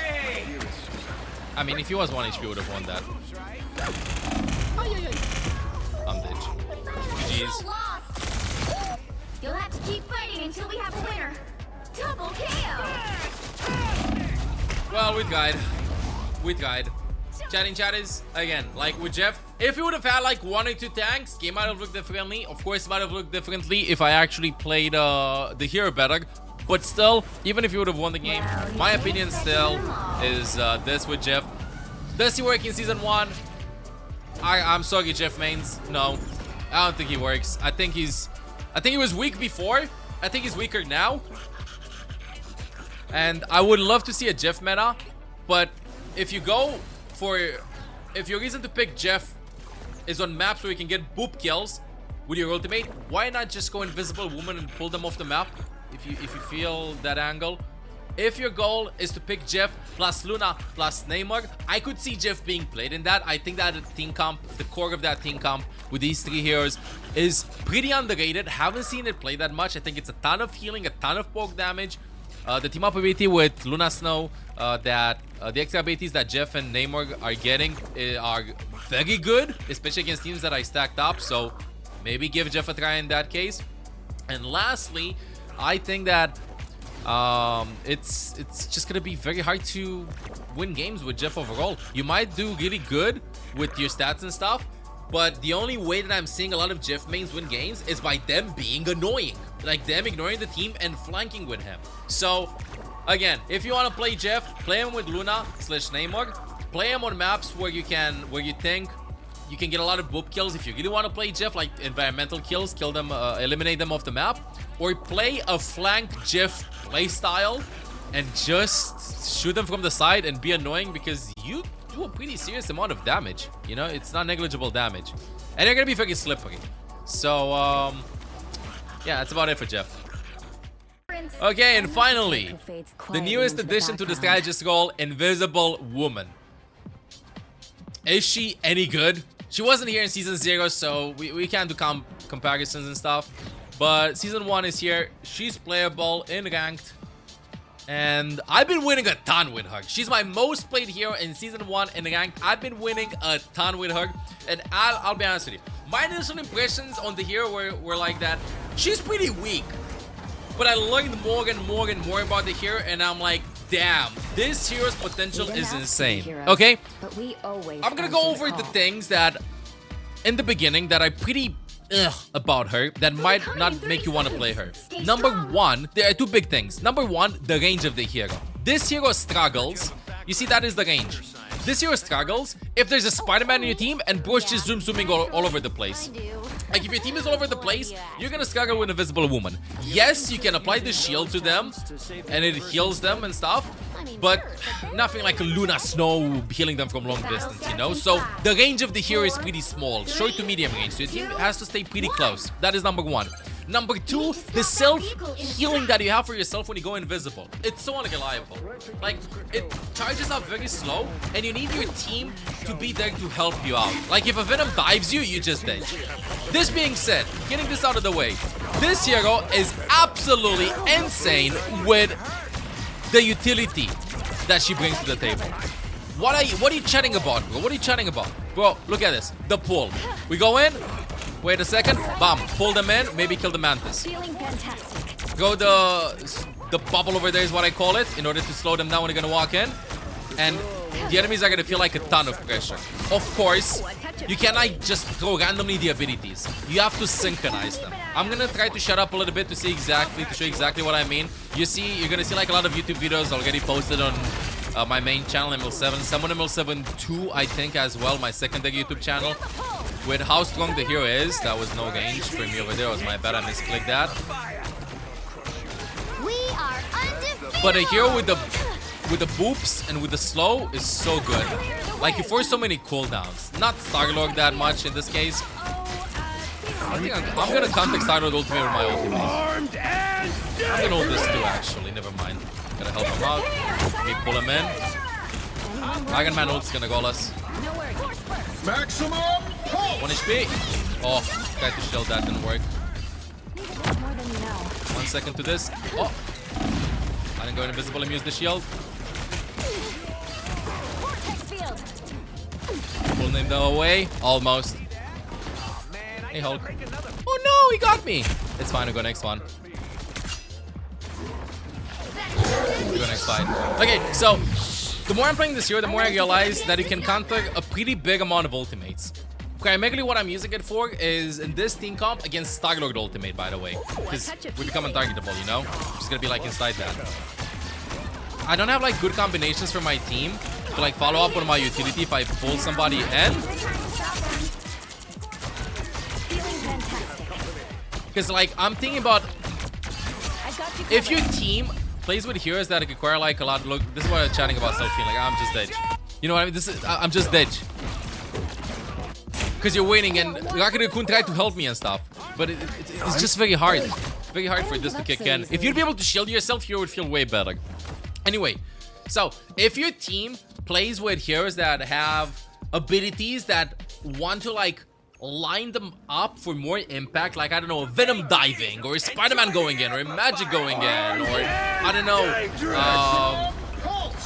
I mean, if he was 1 HP, we would have won that. I'm dead. GG's. Lost. You'll have to keep fighting until we have a winner. Double KO. Well, we tried. We tried. Chatting chatters, again, like with Jeff, if we would have had like 1 or 2 tanks, game might have looked differently. Of course, it might have looked differently if I actually played the hero better. But still, even if you would have won the game, my opinion still is this with Jeff. Does he work in season 1? I'm sorry, Jeff mains. No, I don't think he works. I think he was weak before. I think he's weaker now. And I would love to see a Jeff meta, but if you go for, if your reason to pick Jeff is on maps where you can get boop kills with your ultimate, why not just go invisible woman and pull them off the map if you feel that angle? If your goal is to pick Jeff plus Luna plus Neymar, I could see Jeff being played in that. I think that the team comp, the core of that team comp with these 3 heroes is pretty underrated. Haven't seen it play that much. I think it's a ton of healing, a ton of poke damage. The team up ability with Luna Snow, the extra abilities that Jeff and Neymar are getting are very good, especially against teams that I stacked up. So maybe give Jeff a try in that case. And lastly, I think that it's just gonna be very hard to win games with Jeff overall. You might do really good with your stats and stuff, but the only way that I'm seeing a lot of Jeff mains win games is by them being annoying, like them ignoring the team and flanking with him. So again, if you want to play Jeff, play him with Luna / Neymar. Play him on maps where you think you can get a lot of boop kills. If you really want to play Jeff, like environmental kills, kill them, eliminate them off the map, or play a flank Jeff playstyle and just shoot them from the side and be annoying, because you do a pretty serious amount of damage. You know, it's not negligible damage, and they're gonna be very slippery. So yeah, that's about it for Jeff. Okay, and finally, the newest addition to the strategist role, Invisible Woman. Is she any good? She wasn't here in season 0, so we can't do comparisons and stuff. But season 1 is here. She's playable in ranked, and I've been winning a ton with her. She's my most played hero in season 1 in ranked. I've been winning a ton with her, and I'll be honest with you. My initial impressions on the hero were like that. She's pretty weak, but I learned more and more and more about the hero, and I'm like, damn, this hero's potential is insane. Okay, I'm gonna go over the things that in the beginning that I pretty about her that might not make you want to play her. Number one, there are two big things. Number one, the range of the hero. This hero struggles. You see, that is the range. This hero struggles if there's a Spider-Man in your team and Bro's just zooming all over the place. Like, if your team is all over the place, you're gonna struggle with Invisible Woman. Yes, you can apply the shield to them, and it heals them and stuff, but nothing like a Luna Snow healing them from long distance, you know? So, the range of the hero is pretty small, short to medium range, so your team has to stay pretty close. That is number one. Number two, the self-healing that you have for yourself when you go invisible. It's so unreliable. Like, it charges up very slow, and you need your team to be there to help you out. Like, if a Venom dives you, you just dodge. This being said, getting this out of the way, this hero is absolutely insane with the utility that she brings to the table. What are you chatting about, bro? What are you chatting about? Bro, look at this. The pull. We go in. Wait a second. Bam. Pull them in. Maybe kill the Mantis. Go the bubble over there is what I call it, in order to slow them down when they're gonna walk in. And the enemies are gonna feel like a ton of pressure. Of course, you cannot just throw randomly the abilities. You have to synchronize them. I'm gonna try to shut up a little bit to show exactly what I mean. You're gonna see like a lot of YouTube videos already posted on my main channel, ML7. Someone ML7 2, I think, as well, my secondary YouTube channel. With how strong the hero is, that was no range for me over there. It was my bad, I misclicked that. But a hero with the boops and with the slow is so good. Like, you force so many cooldowns. Not Star-Lord that much in this case. I think I'm gonna counter Star-Lord ultimate with my ultimate. I'm gonna ult this too, actually. Never mind. Gotta help him out. Maybe pull him in. Iron Man ult's gonna goal us. Maximum 1 HP. Oh, tried to shield, that didn't work. 1 second to this. Oh, I didn't go invisible and use the shield. Pull him away. Almost. Hey, Hulk. Oh no, he got me. It's fine, I'll go next one. We'll go next fight. Okay, so the more I'm playing this hero, the more I realize that it can counter a pretty big amount of ultimates. Primarily what I'm using it for is in this team comp against Star-Lord ultimate, by the way. Because we become untargetable, you know? Just gonna be like inside that. I don't have like good combinations for my team to like follow up on my utility if I pull somebody in. Because like I'm thinking about if your team plays with heroes that require like a lot of look. This is what I'm chatting about self-healing. Like, I'm just dead. You know what I mean? I'm just dead. Because you're waiting and RACCOON tried to help me and stuff. But it's just very hard. Very hard for this to kick in. If you'd be able to shield yourself, you would feel way better. Anyway, so if your team plays with heroes that have abilities that want to like line them up for more impact, like I don't know, Venom diving, or Spider-Man going in, or Magic going in, or I don't know,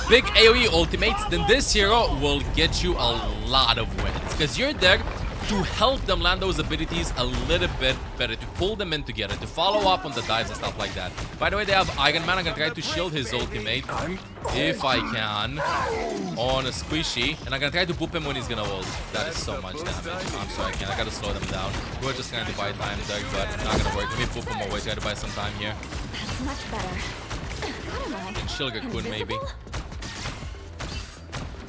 big AoE ultimates, then this hero will get you a lot of wins, because you're there to help them land those abilities a little bit better, to pull them in together, to follow up on the dives and stuff like that. By the way, they have Iron Man. I'm gonna try to shield his ultimate if I can on a squishy, and I'm gonna try to boop him when he's gonna ult. That is so much damage. I'm sorry, I can't. I gotta slow them down. We're just trying to buy time there, but not gonna work. Let me boop him away. Try to buy some time here. That's much better. And shield RACCOON maybe.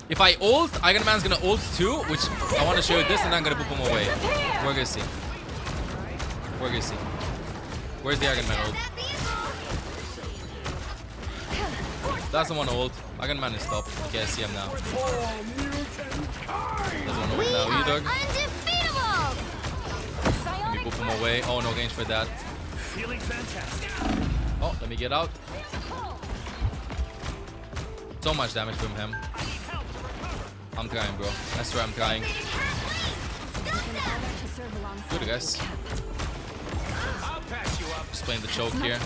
If I ult, Iron Man's gonna ult too, which I want to show you this, and I'm gonna boop him away. Where is he? Where is he? Where's the Iron Man ult? Doesn't want to ult. Iron Man is stopped. Okay, I see him now. Doesn't want to ult now either. Let me boop him away. Oh, no range for that. Oh, let me get out. So much damage from him. I'm trying, bro. I swear I'm trying. Good, guys. Just playing the choke here.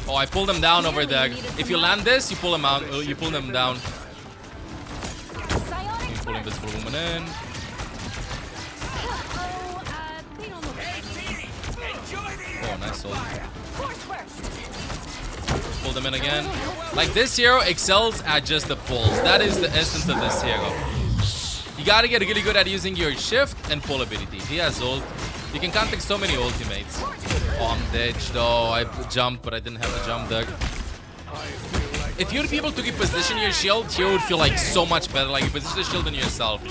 Oh, I pulled them down over there. If you land this, you pull them out. You pull them down. You pull Invisible Woman in. Oh, nice ult. Pull them in again. Like, this hero excels at just the pulls. That is the essence of this hero. You gotta get really good at using your shift and pull ability. He has ult. You can counter so many ultimates. Oh, I'm dead though. I jumped, but I didn't have a jump there. If you'd be able to reposition your shield, you would feel like so much better. Like you position the shield on yourself.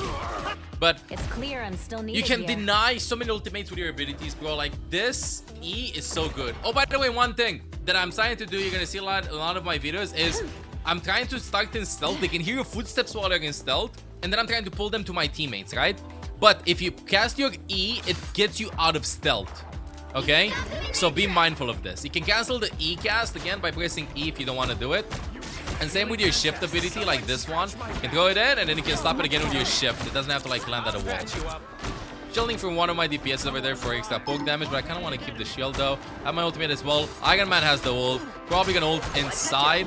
But It's clear I'm still needed you can here. deny so many ultimates with your abilities, bro. Like this E is so good. Oh, by the way, one thing that I'm trying to do, you're gonna see a lot of my videos, is I'm trying to start in stealth. They can hear your footsteps while they're in stealth, and then I'm trying to pull them to my teammates, right? But if you cast your E, it gets you out of stealth. Okay? So be mindful of this. You can cancel the E cast again by pressing E if you don't want to do it. And same with your shift ability, like this one. You can throw it in, and then you can stop it again with your shift. It doesn't have to like land at a wall. Shielding from one of my DPS over there for extra poke damage, but I kind of want to keep the shield though. I have my ultimate as well. Iron Man has the ult. Probably gonna ult inside.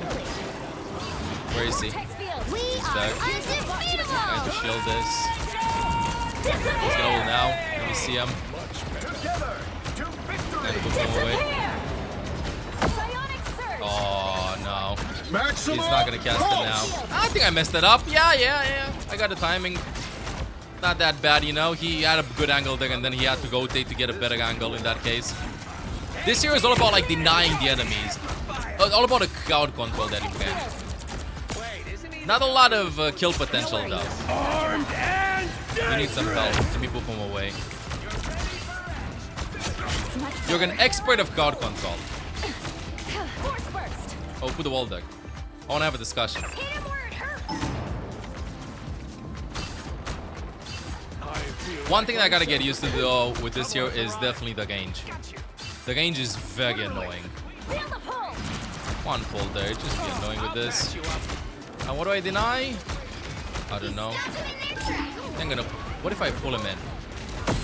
Where is he? He's there. Trying to shield this. He's gonna ult now. Let me see him. And book him away. Oh no. He's not gonna cast it now. I think I messed it up. Yeah. I got the timing. Not that bad, you know. He had a good angle there, and then he had to rotate to get a better angle in that case. This here is all about like denying the enemies. All about the crowd control that you can. Not a lot of kill potential though. You need some help. Let me book him away. You're an expert of crowd control. Oh, put the wall there. I want to have a discussion. One thing I gotta get used to though with this here is definitely the range. The range is very annoying. One pull there, just be annoying with this. And what do I deny? I don't know. I'm gonna. What if I pull him in?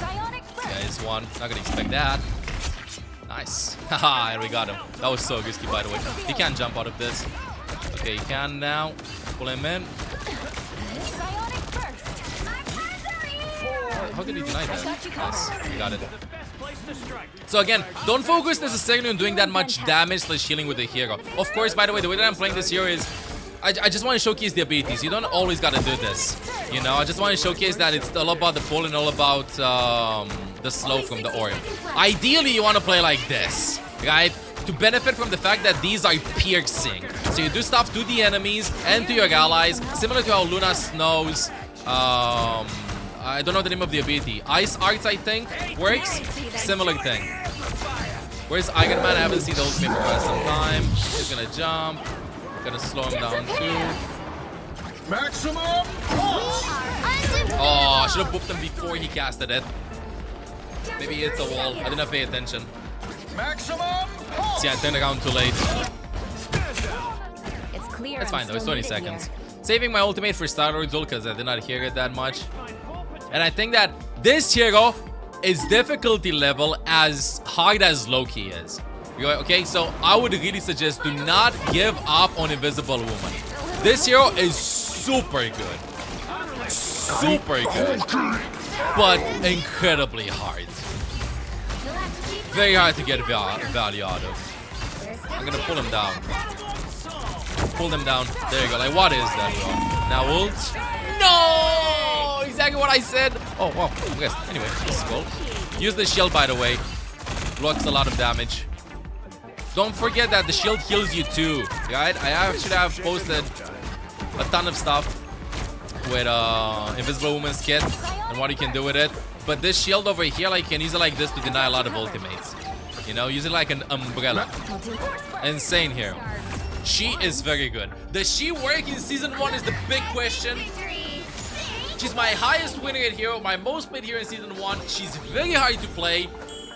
Yeah, it's one. Not gonna expect that. Nice. Haha, we got him. That was so risky, by the way. He can't jump out of this. Okay, he can now. Pull him in. How did he deny that? Nice. We got it. So again, don't focus necessarily on doing that much damage slash healing with the hero. Of course, by the way, the way that I'm playing this hero is I just want to showcase the abilities. You don't always gotta do this. You know, I just want to showcase that it's all about the pull and all about the slow from the orb. Ideally, you want to play like this, right? To benefit from the fact that these are piercing. So you do stuff to the enemies and to your allies, similar to how Luna Snow's I don't know the name of the ability. Ice Arts, I think, works. Similar thing. Where's Iron Man? I haven't seen the ultimate for quite some time. He's gonna jump. Gonna slow him down too. Maximum. Oh, I should have booped him before he casted it. Maybe it's a wall. I didn't pay attention. Maximum. See, I turned around too late. It's clear. That's fine though. It's 20 seconds. Saving my ultimate for Star-Lord's ult because I did not hear it that much. And I think that this hero is difficulty level as hard as Loki is. Okay, so I would really suggest do not give up on Invisible Woman. This hero is super good. Super good. But incredibly hard. Very hard to get value out of. I'm gonna pull him down. Pull them down. There you go. Like, what is that, bro? Now ult. No! Exactly what I said. Oh, wow. Yes. Anyway, this is cool. Use the shield, by the way. Blocks a lot of damage. Don't forget that the shield heals you too, right? I actually have posted a ton of stuff with Invisible Woman's kit and what you can do with it. But this shield over here, like, you can use it like this to deny a lot of ultimates. You know, use it like an umbrella. Insane hero. She is very good. Does she work in Season 1 is the big question. She's my highest win rate hero, my most played hero in Season 1. She's very hard to play.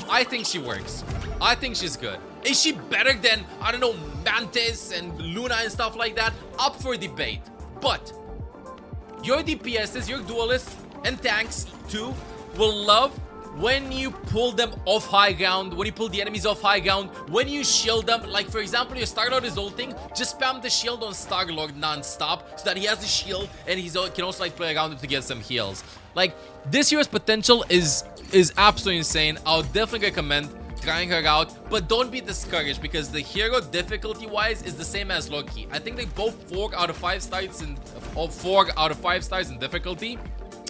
I think she works. I think she's good. Is she better than, I don't know, Mantis and Luna and stuff like that? Up for debate. But your DPSs, your duelists, and tanks too will love when you pull them off high ground, when you pull the enemies off high ground, when you shield them. Like, for example, your Star-Lord is ulting, just spam the shield on Star-Lord non-stop so that he has the shield and he can also like play around it to get some heals. Like, this hero's potential is absolutely insane. I would definitely recommend trying her out, but don't be discouraged because the hero difficulty-wise is the same as Loki. I think they both 4 out of 5 stars in difficulty.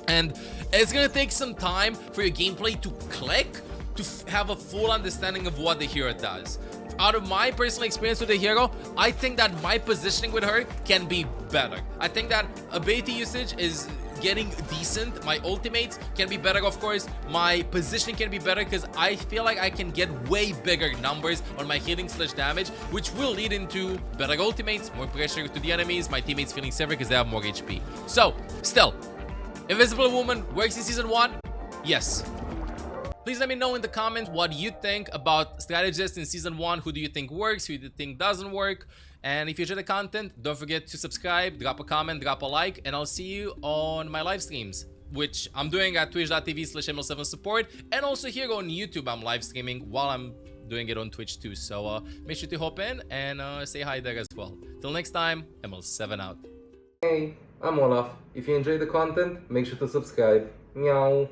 And it's gonna take some time for your gameplay to click, to have a full understanding of what the hero does. Out of my personal experience with the hero, I think that my positioning with her can be better. I think that ability usage is getting decent. My ultimates can be better, of course. My positioning can be better because I feel like I can get way bigger numbers on my healing / damage, which will lead into better ultimates, more pressure to the enemies, my teammates feeling safer because they have more HP. So, still, Invisible Woman works in Season 1? Yes. Please let me know in the comments what you think about strategists in Season 1. Who do you think works? Who do you think doesn't work? And if you enjoy the content, don't forget to subscribe, drop a comment, drop a like, and I'll see you on my live streams, which I'm doing at twitch.tv/ML7support, and also here on YouTube I'm live streaming while I'm doing it on Twitch too. So make sure to hop in and say hi there as well. Till next time, ML7 out. Hey, I'm Olaf. If you enjoy the content, make sure to subscribe. Meow.